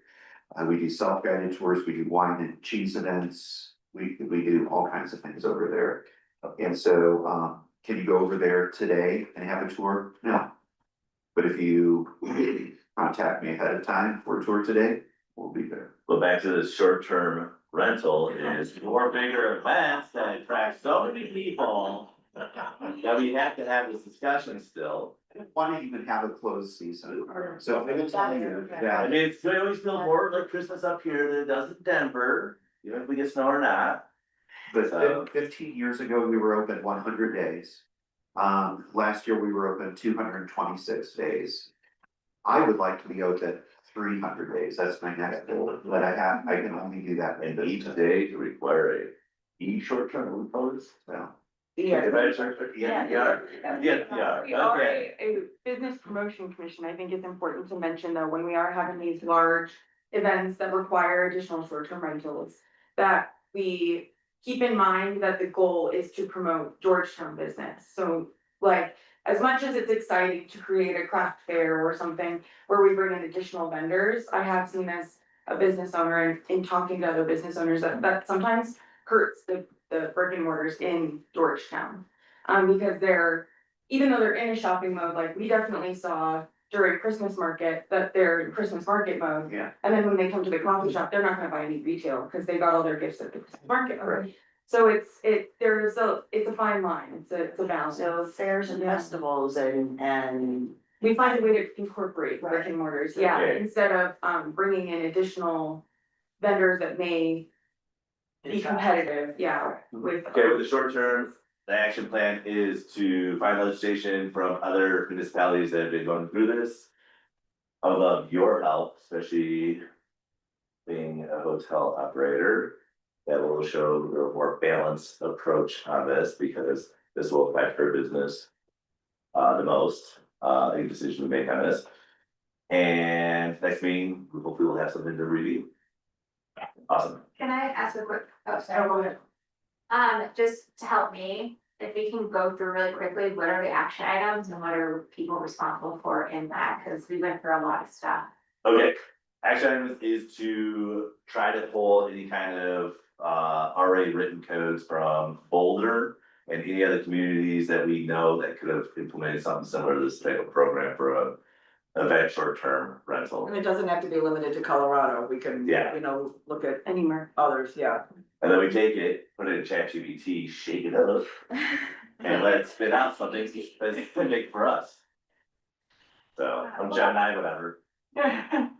Speaker 9: We do self-guided tours, we do wine and cheese events, we do all kinds of things over there. And so, can you go over there today and have a tour? No. But if you contact me ahead of time for a tour today, we'll be there.
Speaker 5: Well, back to the short-term rental is more bigger events that attract so many people. That we have to have this discussion still.
Speaker 9: Why don't you even have a closed season? So I'm gonna tell you
Speaker 5: I
Speaker 9: that
Speaker 5: mean, it's gonna always feel more like Christmas up here than it does in Denver, even if we get snow or not.
Speaker 9: but 15 years ago, we were open 100 days. Last year, we were open 226 days. I would like to be open 300 days. That's my next goal, but I can only do that
Speaker 5: And
Speaker 9: in
Speaker 5: each
Speaker 9: each
Speaker 5: day to require short-term proposed, no.
Speaker 12: Yeah.
Speaker 5: Yeah,
Speaker 1: We are
Speaker 5: okay.
Speaker 1: a business promotion commission. I think it's important to mention though, when we are having these large events that require additional short-term rentals, that we keep in mind that the goal is to promote Georgetown business. So like, as much as it's exciting to create a craft fair or something where we bring in additional vendors, I have seen as a business owner and in talking to other business owners that sometimes hurts the brick and mortars in Georgetown. Because they're, even though they're in a shopping mode, like we definitely saw during Christmas market, that they're in Christmas market mode.
Speaker 2: Yeah.
Speaker 1: And then when they come to the coffee shop, they're not gonna buy any retail, cause they got all their gifts at the Christmas market. So it's a fine line, it's a balance.
Speaker 12: So fairs and
Speaker 1: Yeah.
Speaker 12: festivals and
Speaker 1: We find a way to incorporate brick and mortars, yeah,
Speaker 5: Okay.
Speaker 1: instead of bringing in additional vendors that may be competitive, yeah, with.
Speaker 5: Okay, with the short term, the action plan is to find legislation from other municipalities that have been going through this. I would love your help, especially being a hotel operator, that will show a more balanced approach on this, because this will affect her business the most, any decision we make on this. And next meeting, hopefully we'll have something to review. Awesome.
Speaker 6: Can I ask a quick, oh,
Speaker 7: Oh,
Speaker 6: sorry.
Speaker 7: go ahead.
Speaker 6: Just to help me, if we can go through really quickly, what are the action items and what are people responsible for in that? Cause we went through a lot of stuff.
Speaker 5: Okay, action item is to try to pull any kind of already written codes from Boulder and any other communities that we know that could have implemented something similar to this type of program for a event short-term rental.
Speaker 4: And it doesn't have to be limited to Colorado, we can,
Speaker 5: Yeah.
Speaker 4: look at
Speaker 1: Anywhere.
Speaker 4: others, yeah.
Speaker 5: And then we take it, put it in ChatGPT, shake it up, and let it spit out something that's specific for us. So, I'm Gemini, whatever.
Speaker 6: But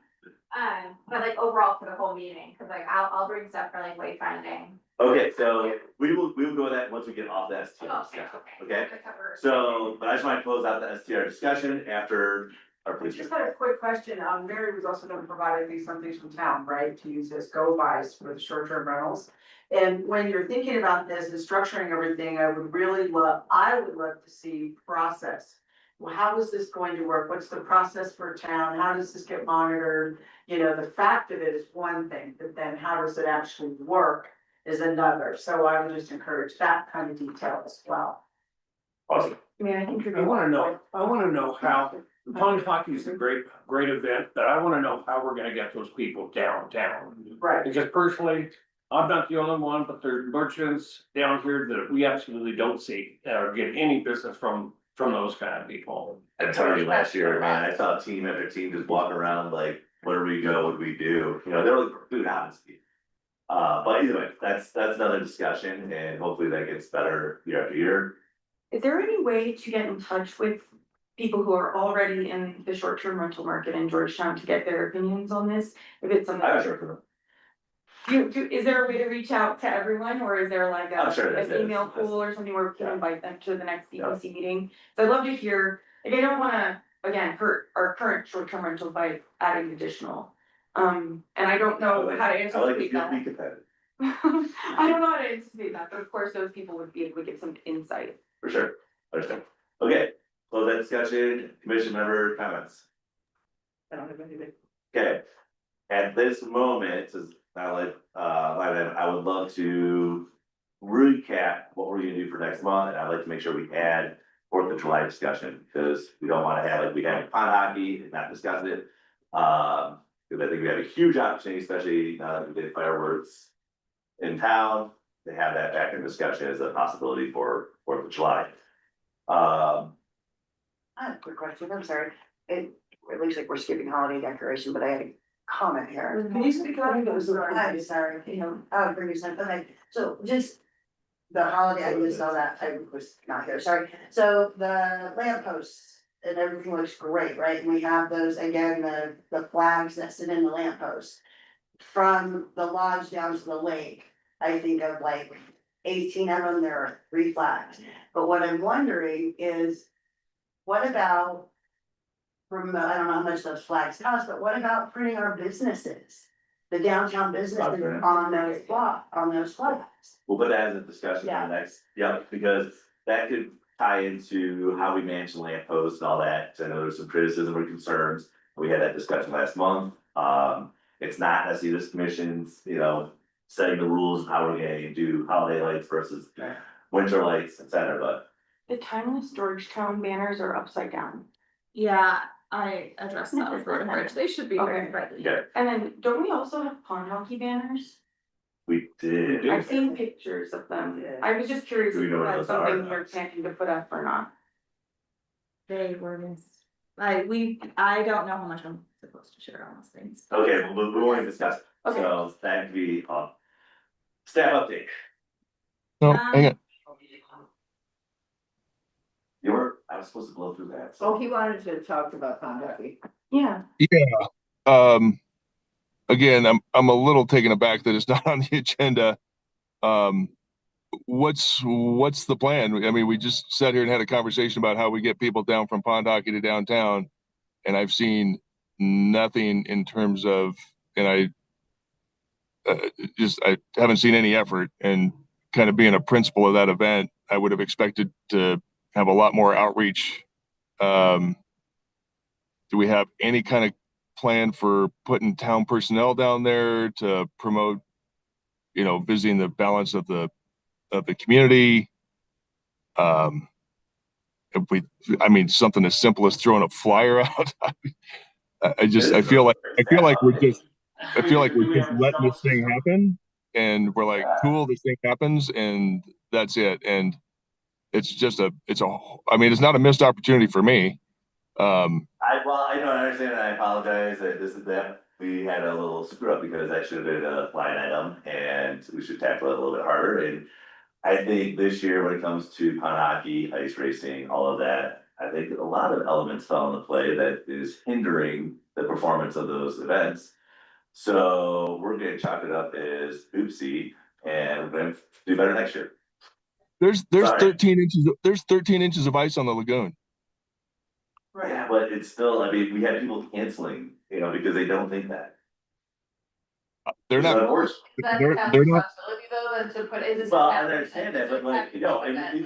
Speaker 6: like overall for the whole meeting, cause like I'll bring stuff for like wayfinding.
Speaker 5: Okay, so we will go with that once we get off the STR discussion, okay? So, but I just want to close out the STR discussion after our police.
Speaker 7: Just had a quick question, Mary was also gonna provide me some things from town, right, to use as go-bys for the short-term rentals. And when you're thinking about this and structuring everything, I would love to see process. Well, how is this going to work? What's the process for town? How does this get monitored? You know, the fact of it is one thing, but then how does it actually work is another. So I would just encourage that kind of detail as well.
Speaker 5: Awesome.
Speaker 1: I mean, I think.
Speaker 13: I wanna know how, Pond Hockey is a great event, but I wanna know how we're gonna get those people downtown.
Speaker 7: Right.
Speaker 13: Because personally, I'm not the only one, but there's merchants down here that we absolutely don't see, or get any business from those kind of people.
Speaker 5: I'm telling you, last year, man, I saw team after team just walking around like, where do we go, what do we do? You know, they're looking for food, obviously. But either way, that's another discussion, and hopefully that gets better year after year.
Speaker 1: Is there any way to get in touch with people who are already in the short-term rental market in Georgetown to get their opinions on this? If it's something.
Speaker 5: I'm sure.
Speaker 1: Is there a way to reach out to everyone, or is there like
Speaker 5: I'm sure
Speaker 1: an
Speaker 5: there's-
Speaker 1: email pool or something where we can
Speaker 5: Yeah.
Speaker 1: invite them to the next DPC meeting? So I'd love to hear, like, I don't wanna, again, hurt our current short-term rentals by adding additional. And I don't know how to
Speaker 5: I like
Speaker 1: anticipate
Speaker 5: if you'll
Speaker 1: that.
Speaker 5: be competitive,
Speaker 1: I don't know how to anticipate that, but of course, those people would be able to give some insight.
Speaker 5: for sure, understand. Okay, close that discussion, commission member comments.
Speaker 1: I don't have anything.
Speaker 5: Okay, at this moment, is now like, I would love to recap what we're gonna do for next month, and I'd like to make sure we add Fourth of July discussion, because we don't wanna have, like, we had pond hockey and not discuss it. Because I think we have a huge opportunity, especially now that we did fireworks in town, to have that back in discussion as a possibility for Fourth of July.
Speaker 12: I have a quick question, I'm sorry. It looks like we're skipping holiday decoration, but I had a comment here.
Speaker 7: Can you speak up?
Speaker 12: I'm sorry, I'll bring you some, okay, so just the holiday, I just saw that, I was not here, sorry. So the lamp posts and everything looks great, right? And we have those, again, the flags that sit in the lamp posts. From the lodge down to the lake, I think of like 18 of them, there are 3 flags. But what I'm wondering is, what about I don't know how much those flags cost, but what about printing our businesses? the downtown businesses on those lots.
Speaker 5: We'll put that as a discussion
Speaker 12: Yeah.
Speaker 5: for the next, yep, because that could tie into how we manage the land post and all that. 'Cause I know there's some criticism or concerns. We had that discussion last month. It's not necessarily this commission's, setting the rules of how we're gonna do holiday lights versus winter lights, et cetera, but
Speaker 1: The timeless Georgetown banners are upside down.
Speaker 10: Yeah, I addressed that with Road and Bridge. They should be very
Speaker 1: Okay.
Speaker 10: brightly.
Speaker 5: yeah,
Speaker 1: And then don't we also have pond hockey banners?
Speaker 5: we did.
Speaker 1: I've seen pictures of them. I was just curious
Speaker 5: Do we
Speaker 1: if
Speaker 5: know what
Speaker 1: that's
Speaker 5: those are?
Speaker 1: something you're planning to put up or not.
Speaker 10: They were I don't know how much I'm supposed to share on those things.
Speaker 5: Okay, well, we won't discuss, it.
Speaker 1: Okay.
Speaker 5: So that could be, staff update.
Speaker 8: No, hang on.
Speaker 5: I was supposed to blow through that.
Speaker 4: Oh, he wanted to talk about Pond Hockey.
Speaker 1: Yeah.
Speaker 8: Yeah. Again, I'm a little taken aback that it's not on the agenda. What's the plan? I mean, we just sat here and had a conversation about how we get people down from Pond Hockey to downtown, and I've seen nothing in terms of, and I haven't seen any effort. And kind of being a principal of that event, I would have expected to have a lot more outreach. Do we have any kind of plan for putting town personnel down there to promote, visiting the balance of the community? Something as simple as throwing a flyer out. I feel like we're just letting this thing happen, and we're like, cool, this thing happens, and that's it. And it's not a missed opportunity for me.
Speaker 5: I don't understand, and I apologize that we had a little screw up because that should have been a line item and we should tackle it a little bit harder. And I think this year, when it comes to pond hockey, ice racing, all of that, I think a lot of elements fell into play that is hindering the performance of those events. So we're gonna chalk it up as oopsie, and we're gonna do better next year.
Speaker 8: There's
Speaker 5: Sorry.
Speaker 8: 13 inches of ice on the lagoon.
Speaker 5: Yeah, but it's still, we had people canceling, because they don't think that.
Speaker 8: They're not.
Speaker 11: That's
Speaker 8: They're
Speaker 11: town's
Speaker 8: not.
Speaker 11: responsibility though, then to put, is this?
Speaker 5: Well, I understand that, but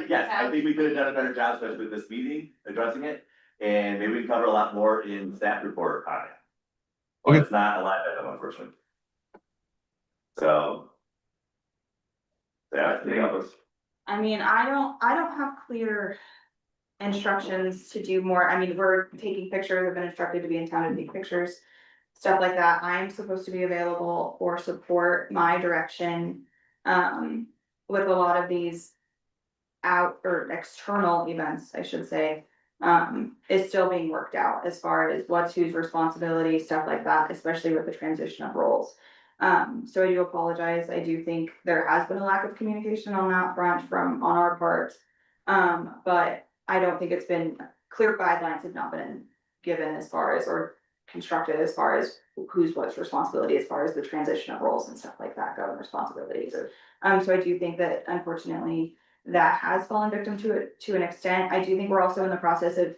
Speaker 5: yes, I think we could have done a better job, especially with this meeting, addressing it. And maybe we can cover a lot more in staff report on it. But
Speaker 8: Okay.
Speaker 5: it's not a live item, unfortunately. So. Yeah, anything else?
Speaker 10: I mean, I don't have clear instructions to do more. I mean, we're taking pictures. I've been instructed to be in town to take pictures, stuff like that. I am supposed to be available for support, my direction, with a lot of these out or external events, I should say, is still being worked out as far as what's whose responsibility, stuff like that, especially with the transition of roles. So I do apologize. I do think there has been a lack of communication on that front on our part. But I don't think it's been, clear guidelines have not been given as far as, or constructed as far as who's what's responsibility as far as the transition of roles and stuff like that go, and responsibilities. So I do think that unfortunately that has fallen victim to it to an extent. I do think we're also in the process of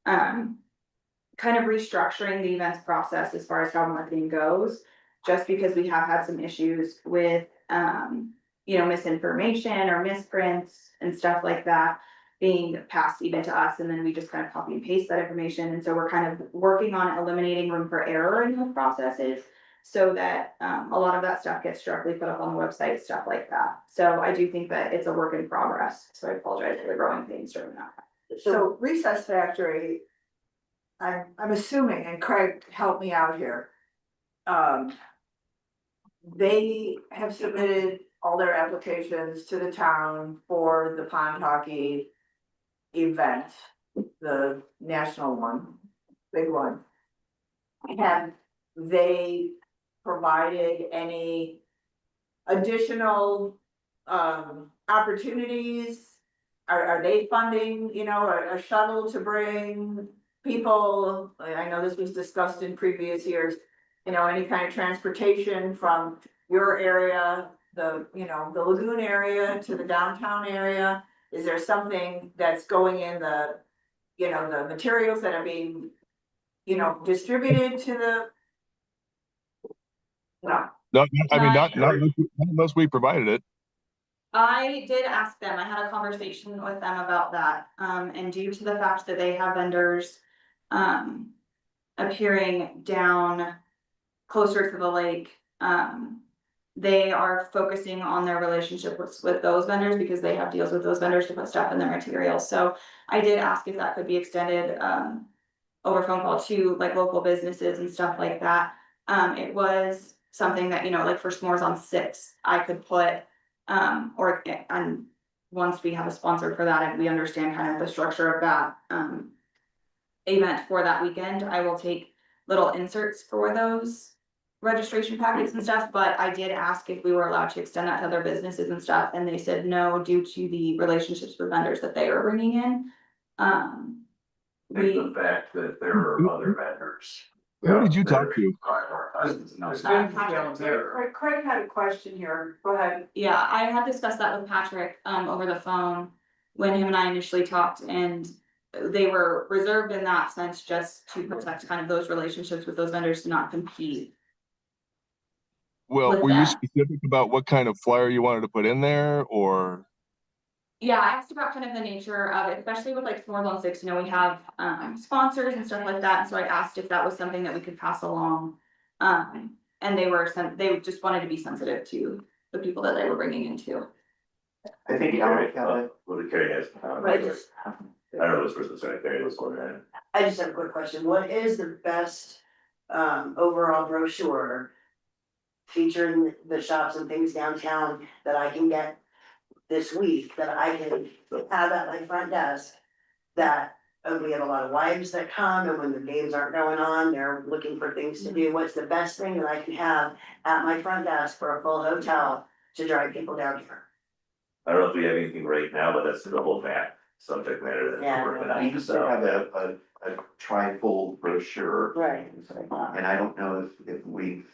Speaker 10: kind of restructuring the events process as far as how marketing goes, just because we have had some issues with misinformation or misprints and stuff like that being passed even to us, and then we just kind of copy and paste that information. And so we're kind of working on eliminating room for error in those processes, so that a lot of that stuff gets directly put up on the website, stuff like that. So I do think that it's a work in progress, so I apologize for the growing pains during that.
Speaker 4: So Recess Factory, I'm assuming, and Craig, help me out here. They have submitted all their applications to the town for the pond hockey event, the national one, big one. Have they provided any additional opportunities? Are they funding, a shuttle to bring people? I know this was discussed in previous years, any kind of transportation from your area, the lagoon area to the downtown area? Is there something that's going in the materials that are being, distributed to the? No.
Speaker 8: No, I mean,
Speaker 10: Tonight.
Speaker 8: not unless we provided it.
Speaker 10: I did ask them, I had a conversation with them about that, and due to the fact that they have vendors, appearing down closer to the lake, they are focusing on their relationship with those vendors because they have deals with those vendors to put stuff in their materials. So I did ask if that could be extended, over phone call to like local businesses and stuff like that. It was something that, you know, like for S'mores on 6, I could put, or, and once we have a sponsor for that and we understand kind of the structure of that, event for that weekend, I will take little inserts for those registration packets and stuff, but I did ask if we were allowed to extend that to other businesses and stuff, and they said no, due to the relationships with vendors that they are bringing in.
Speaker 3: The fact that there are other vendors.
Speaker 8: Who did you talk to?
Speaker 7: Craig had a question here, go ahead.
Speaker 10: Yeah, I had discussed that with Patrick, over the phone when him and I initially talked, and they were reserved in that sense just to protect kind of those relationships with those vendors to not compete.
Speaker 8: Well,
Speaker 10: With
Speaker 8: were you
Speaker 10: that.
Speaker 8: specific about what kind of flyer you wanted to put in there, or?
Speaker 10: Yeah, I asked about kind of the nature of it, especially with like S'mores on 6, you know, we have sponsors and stuff like that, and so I asked if that was something that we could pass along. And they just wanted to be sensitive to the people that they were bringing into.
Speaker 9: I think Alec had it.
Speaker 5: What did Carrie has? I don't know this person's sorry, Carrie was going ahead.
Speaker 12: I just have a quick question. What is the best overall brochure featuring the shops and things downtown that I can get this week, that I can have at my front desk? That we have a lot of wives that come, and when the games aren't going on, they're looking for things to do. What's the best thing that I can have at my front desk for a full hotel to drive people down here?
Speaker 5: I don't know if we have anything right now, but that's the whole fact, subject matter that
Speaker 12: Yeah.
Speaker 5: we're working
Speaker 9: We
Speaker 5: on,
Speaker 9: used to
Speaker 5: so.
Speaker 9: have a trifold brochure.
Speaker 12: Right.
Speaker 9: And I don't know if we've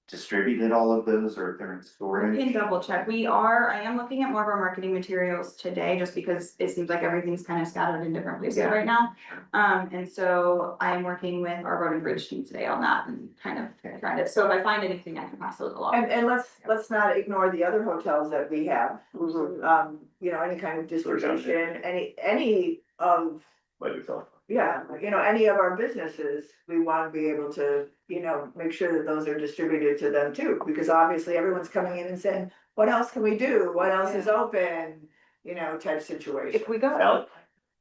Speaker 9: distributed all of those or if they're in
Speaker 10: I can
Speaker 9: storage.
Speaker 10: double check. I am looking at more of our marketing materials today, just because it seems like everything's kind of scattered in different places
Speaker 9: Yeah.
Speaker 10: right now. And so I am working with our road and bridge team today on that and kind of trying to, so if I find anything, I can pass those along.
Speaker 4: And let's not ignore the other hotels that we have. You know, any kind of distribution, any of,
Speaker 5: Like we felt.
Speaker 4: yeah, you know, any of our businesses, we wanna be able to, you know, make sure that those are distributed to them too. Because obviously everyone's coming in and saying, what else can we do? What else is open? You know, type situation.
Speaker 1: If we got.
Speaker 5: Alec,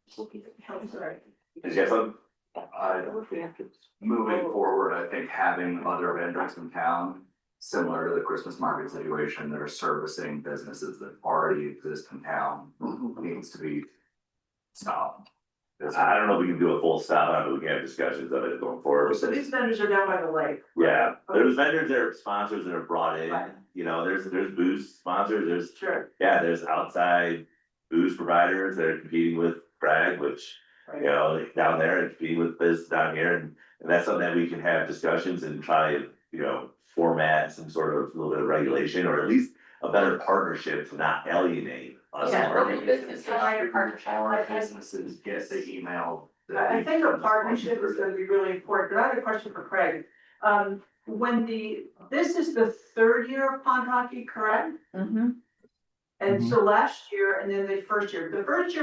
Speaker 7: Sorry.
Speaker 5: did you have something?
Speaker 3: Moving forward, I think having other vendors in town, similar to the Christmas market situation, that are servicing businesses that already exist in town, needs to be stopped.
Speaker 5: I don't know if we can do a full stop on it, but we can have discussions of it going forward.
Speaker 7: So these vendors are down by the lake.
Speaker 5: Yeah, there's vendors that are sponsors that are brought in,
Speaker 7: Right.
Speaker 5: you know, there's booze sponsors,
Speaker 7: Sure.
Speaker 5: there's outside booze providers that are competing with Bragg, which, you know, down there and competing with this down here, and that's something that we can have discussions and try, you know, format some sort of little bit of regulation, or at least a better partnership to not alienate us.
Speaker 11: Yeah,
Speaker 5: from our
Speaker 11: really business, partnership.
Speaker 3: Our businesses get the email. that
Speaker 7: I think a partnership is gonna be really important, but I have a question for Craig. This is the 3rd year of pond hockey, correct?
Speaker 4: Mhm.
Speaker 7: And so last year, and then the first year,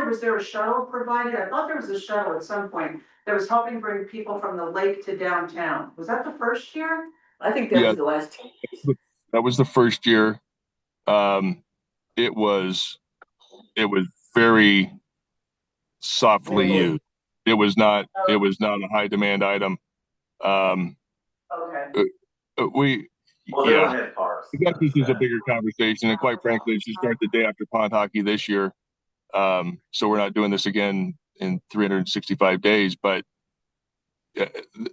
Speaker 7: was there a shuttle provided? I thought there was a shuttle at some point that was helping bring people from the lake to downtown. Was that the first year?
Speaker 4: I think that
Speaker 8: Yeah.
Speaker 4: was the last.
Speaker 8: That was the first year. It was very softly used. It was not a high demand item.
Speaker 7: Okay.
Speaker 8: We,
Speaker 5: Well, they
Speaker 8: yeah,
Speaker 5: don't have cars.
Speaker 8: I guess this is a bigger conversation, and quite frankly, it should start the day after pond hockey this year. So we're not doing this again in 365 days, but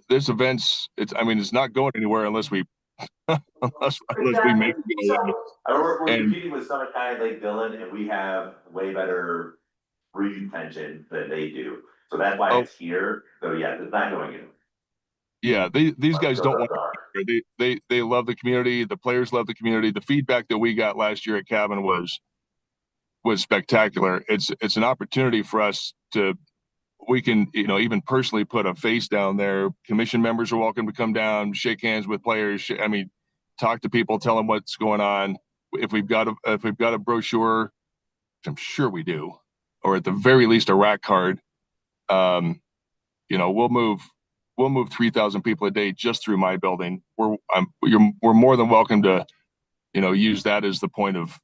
Speaker 8: this event's, it's not going anywhere unless we unless we make it go away.
Speaker 5: We're
Speaker 8: And-
Speaker 5: competing with Summit County, Lake Dillon, and we have way better retention than they do. So that's why it's here, so yeah, it's not going in.
Speaker 8: Yeah, these guys don't want to be here. They love the community, the players love the community. The feedback that we got last year at Cabin was spectacular. It's an opportunity for us to, we can, you know, even personally put a face down there. Commission members are welcome to come down, shake hands with players. talk to people, tell them what's going on. If we've got a brochure, which I'm sure we do, or at the very least a rack card, you know, we'll move 3,000 people a day just through my building. We're more than welcome to, you know, use that as the point of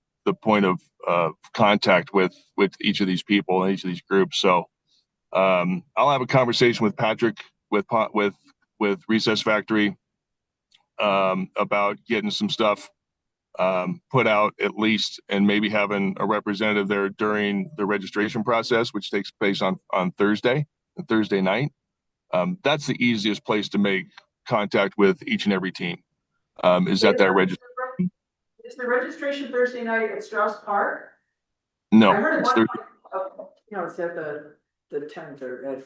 Speaker 8: contact with each of these people and each of these groups. So I'll have a conversation with Patrick with Recess Factory about getting some stuff put out at least, and maybe having a representative there during the registration process, which takes place on Thursday night. That's the easiest place to make contact with each and every team. Is that registration?
Speaker 7: Is the registration Thursday night at Strauss Park?
Speaker 8: No,
Speaker 7: I heard at
Speaker 8: it's
Speaker 7: one
Speaker 8: Thursday.
Speaker 7: point, no, it's at the tent or at.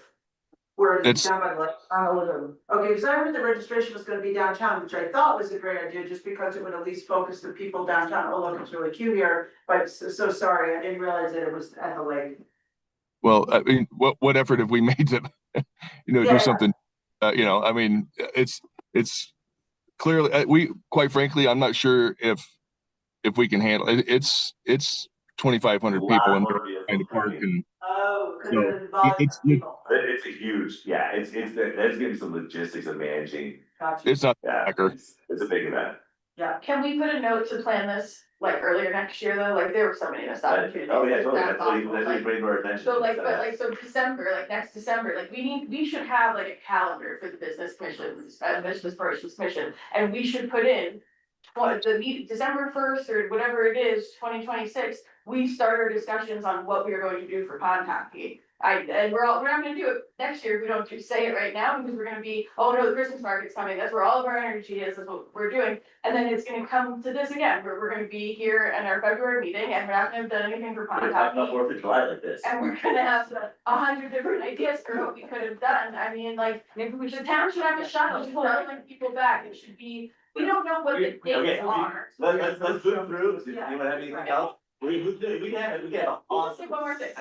Speaker 1: Where
Speaker 8: It's-
Speaker 1: down by like Honolulu.
Speaker 7: Okay, because I heard the registration was gonna be downtown, which I thought was a great idea, just because it would at least focus the people downtown. Oh, look, it's really cute here, but so sorry, I didn't realize that it was at the lake.
Speaker 8: Well, I mean, what effort have we made to, you know,
Speaker 7: Yeah.
Speaker 8: do something? You know, I mean, it's clearly, quite frankly, I'm not sure if we can handle it. It's 2,500 people in the park, and
Speaker 7: Oh,
Speaker 8: So,
Speaker 7: because it involves
Speaker 8: it's-
Speaker 7: people.
Speaker 5: It's a huge, yeah, there's gonna be some logistics of managing,
Speaker 7: Gotcha.
Speaker 8: it's not
Speaker 5: yeah,
Speaker 8: hacker.
Speaker 5: it's a big event.
Speaker 7: Yeah.
Speaker 11: Can we put a note to plan this like earlier next year though? Like there were so many missed opportunities.
Speaker 5: Oh, yeah,
Speaker 11: If
Speaker 5: totally,
Speaker 11: that's possible,
Speaker 5: that's what
Speaker 11: like-
Speaker 5: you bring to our attention.
Speaker 11: So like, but like, so December, like next December, like we should have like a calendar for the business commission, business operations commission, and we should put in. The meeting, December 1st or whatever it is, 2026, we start our discussions on what we are going to do for contacting. And we're not gonna do it next year if we don't just say it right now, because we're gonna be, oh no, the Christmas market's coming, that's where all of our energy is, that's what we're doing. And then it's gonna come to this again, we're gonna be here in our February meeting and we're not gonna have done anything for
Speaker 5: We're talking
Speaker 11: contacting.
Speaker 5: about 4th of July like this.
Speaker 11: And we're gonna have 100 different ideas for what we could have done. I mean, like, maybe the town should have a shuttle, shuttling people back. It should be, we don't know what the
Speaker 5: Okay,
Speaker 11: dates are.
Speaker 5: let's move through, do you
Speaker 11: Yeah.
Speaker 5: wanna have anything
Speaker 11: Right.
Speaker 5: else? We can.
Speaker 11: Let me say one more thing.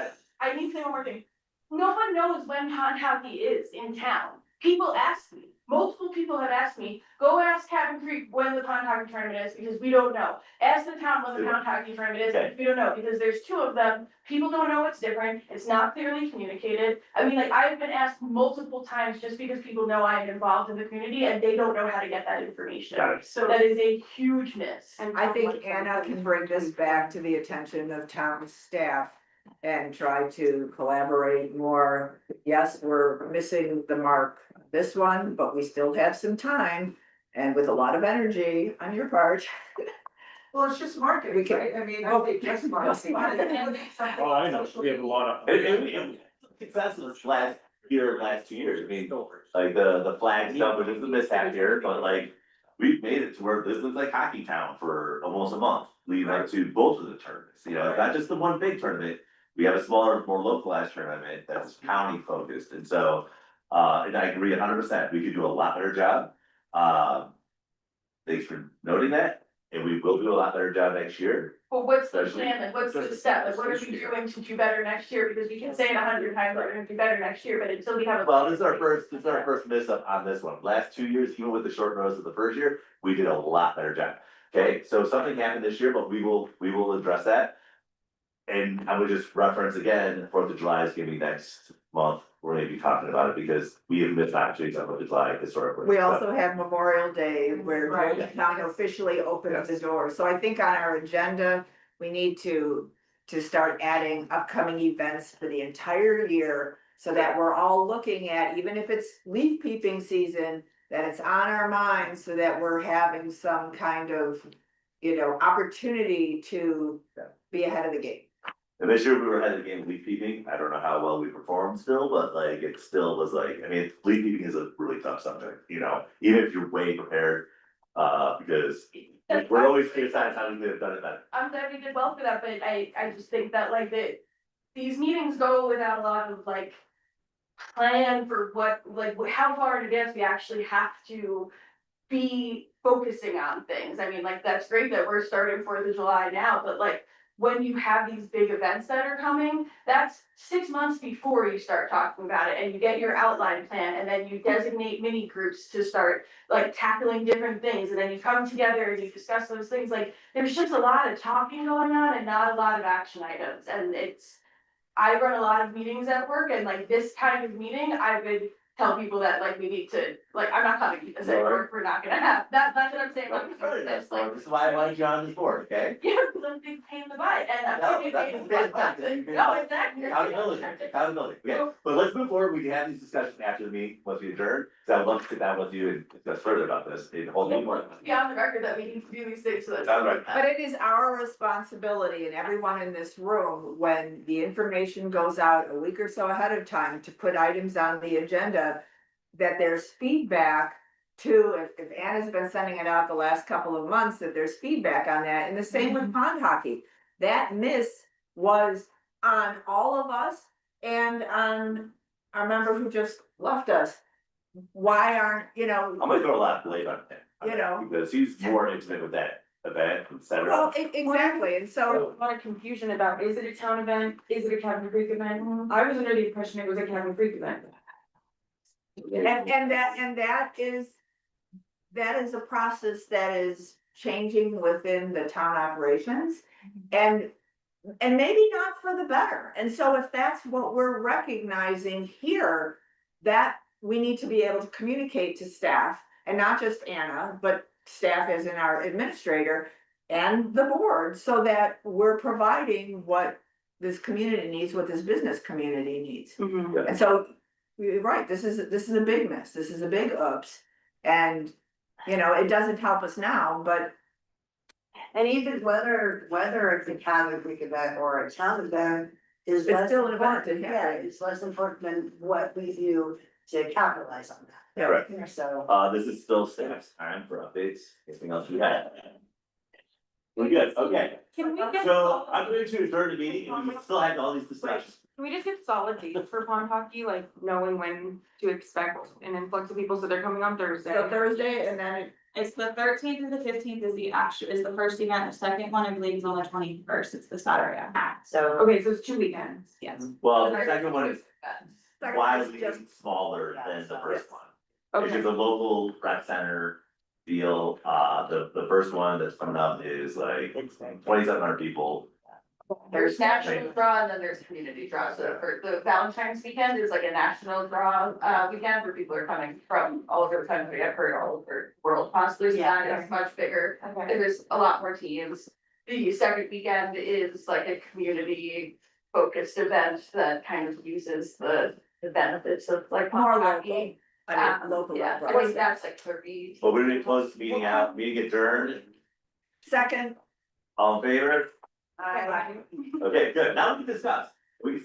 Speaker 11: I need to say one more thing. No one knows when Pond Hockey is in town. People ask me, multiple people have asked me, go ask Cabin Creek when the Pond Hockey tournament is, because we don't know. Ask the town when the Pond Hockey tournament is, because we don't know, because there's two of them. People don't know what's different. It's not clearly communicated. I mean, like, I've been asked multiple times just because people know I am involved in the community and they don't know how to get that information.
Speaker 5: Got it.
Speaker 11: So that is a huge miss.
Speaker 4: I think Anna can bring this back to the attention of town staff and try to collaborate more. Yes, we're missing the mark on this one, but we still have some time and with a lot of energy on your part.
Speaker 7: Well, it's just marketing,
Speaker 4: We can-
Speaker 7: right? I mean, I think just marketing.
Speaker 13: Oh, I know, we have a lot of.
Speaker 5: It successful last 2 years, I mean, like the flag stuff, which is a mishap here, but like. We've made it to where this looks like hockey town for almost a month, leading up to both of the tournaments, you know, it's not just the one big tournament. We have a smaller, more localized tournament that's county focused, and so, and I agree 100%, we could do a lot better job. Thanks for noting that, and we will do a lot better job next year.
Speaker 11: Well, what's the
Speaker 5: Especially-
Speaker 11: plan, like, what's the step, like, what are we doing to do better next year, because we can say it 100 times, we're gonna do better next year, but until we have a.
Speaker 5: Well, this is our first miss up on this one. Last 2 years, even with the short notice of the first year, we did a lot better job. Okay, so something happened this year, but we will address that. And I would just reference again, 4th of July is gonna be next month. We're gonna be talking about it because we have missed opportunities on 4th of July historically.
Speaker 4: We also have Memorial Day where the town officially opens the door. So I think on our agenda, we need to start adding upcoming events for the entire year. So that we're all looking at, even if it's leaf peeping season, that it's on our minds so that we're having some kind of, you know, opportunity to be ahead of the game.
Speaker 5: And this year we were ahead of the game with leaf peeping. I don't know how well we performed still, but like it still was like, I mean, leaf peeping is a really tough subject, you know, even if you're way prepared. Because we're always criticized how we could have done it better.
Speaker 11: I'm glad we did well for that, but I just think that like these meetings go without a lot of like. Plan for what, like, how far in advance we actually have to be focusing on things. I mean, like, that's great that we're starting 4th of July now, but like. when you have these big events that are coming, that's 6 months before you start talking about it and you get your outline plan and then you designate mini groups to start like tackling different things and then you come together and you discuss those things. Like, there's just a lot of talking going on and not a lot of action items, and I run a lot of meetings at work, and like this kind of meeting, I would tell people that like we need to, like, I'm not coming to this at work, we're not gonna have, that's what I'm saying, like, this, like.
Speaker 5: This is why I wanted you on this board, okay?
Speaker 11: Yeah, because I'm a big pain in the butt, and I'm
Speaker 5: No,
Speaker 11: a big
Speaker 5: that's
Speaker 11: pain in the butt.
Speaker 5: fantastic.
Speaker 11: No, exactly.
Speaker 5: Accountability, okay, but let's move forward, we can have these discussions after the meeting, once we adjourn, so I would love to sit down with you and discuss further about this, in a whole new more.
Speaker 11: Be on the record that we need to do these things, so that's.
Speaker 5: Sounds right.
Speaker 4: But it is our responsibility and everyone in this room, when the information goes out a week or so ahead of time, to put items on the agenda, that there's feedback to, if Anna's been sending it out the last couple of months, that there's feedback on that, and the same with pond hockey. That miss was on all of us and on our member who just left us. Why aren't,
Speaker 5: I'm gonna throw a lot of blame on him.
Speaker 4: You know.
Speaker 5: Because he's more intimate with that event, et cetera.
Speaker 4: well, exactly, and so.
Speaker 1: A lot of confusion about, is it a town event, is it a Cabin Creek event? I was under the impression it was a Cabin Creek event.
Speaker 4: And that is a process that is changing within the town operations. And maybe not for the better. And so if that's what we're recognizing here, that we need to be able to communicate to staff, and not just Anna, but staff as in our administrator and the board, so that we're providing what this community needs, what this business community needs. And so, you're right, this is a big miss, this is a big oops, and, it doesn't help us now, but.
Speaker 12: And even whether it's a Cabin Creek event or a town event is
Speaker 4: It's
Speaker 12: less
Speaker 4: still an event,
Speaker 12: important.
Speaker 4: yeah.
Speaker 12: Yeah, it's less important than what we do to capitalize on that.
Speaker 5: Correct.
Speaker 12: So.
Speaker 5: This is still staff's time for updates, anything else we have? We're good, okay,
Speaker 1: Can we get,
Speaker 5: so I'm going to adjourn the meeting, and we still have all these discussions.
Speaker 1: can we just get solid dates for pond hockey, like knowing when to expect an influx of people, so they're coming on Thursday?
Speaker 4: So Thursday, and then
Speaker 10: It's the 13th and the 15th is the first event, the second one, I believe, is on the 21st, it's the Saturday.
Speaker 12: So.
Speaker 1: Okay, so it's 2 weekends.
Speaker 10: Yes.
Speaker 5: Well, the second one is
Speaker 4: second
Speaker 5: widely
Speaker 4: just-
Speaker 5: smaller than the first one. Which
Speaker 1: Okay,
Speaker 5: is a local rec center deal, the first one that's coming up is like 2,700 people.
Speaker 11: There's national draw and then there's community draw, so for the Valentine's weekend is like a national draw, weekend where people are coming from all over the country, I've heard all over the world possibly, so that is much bigger.
Speaker 1: okay.
Speaker 11: And there's a lot more teams. The second weekend is like a community focused event that kind of uses the benefits of like
Speaker 4: More
Speaker 11: pond
Speaker 4: local.
Speaker 11: hockey.
Speaker 4: Local.
Speaker 11: Yeah, I think that's like 30.
Speaker 5: Well, we're gonna close the meeting out, meeting adjourned,
Speaker 4: Second.
Speaker 5: all in favor?
Speaker 4: Bye.
Speaker 5: Okay, good, now we can discuss, yeah.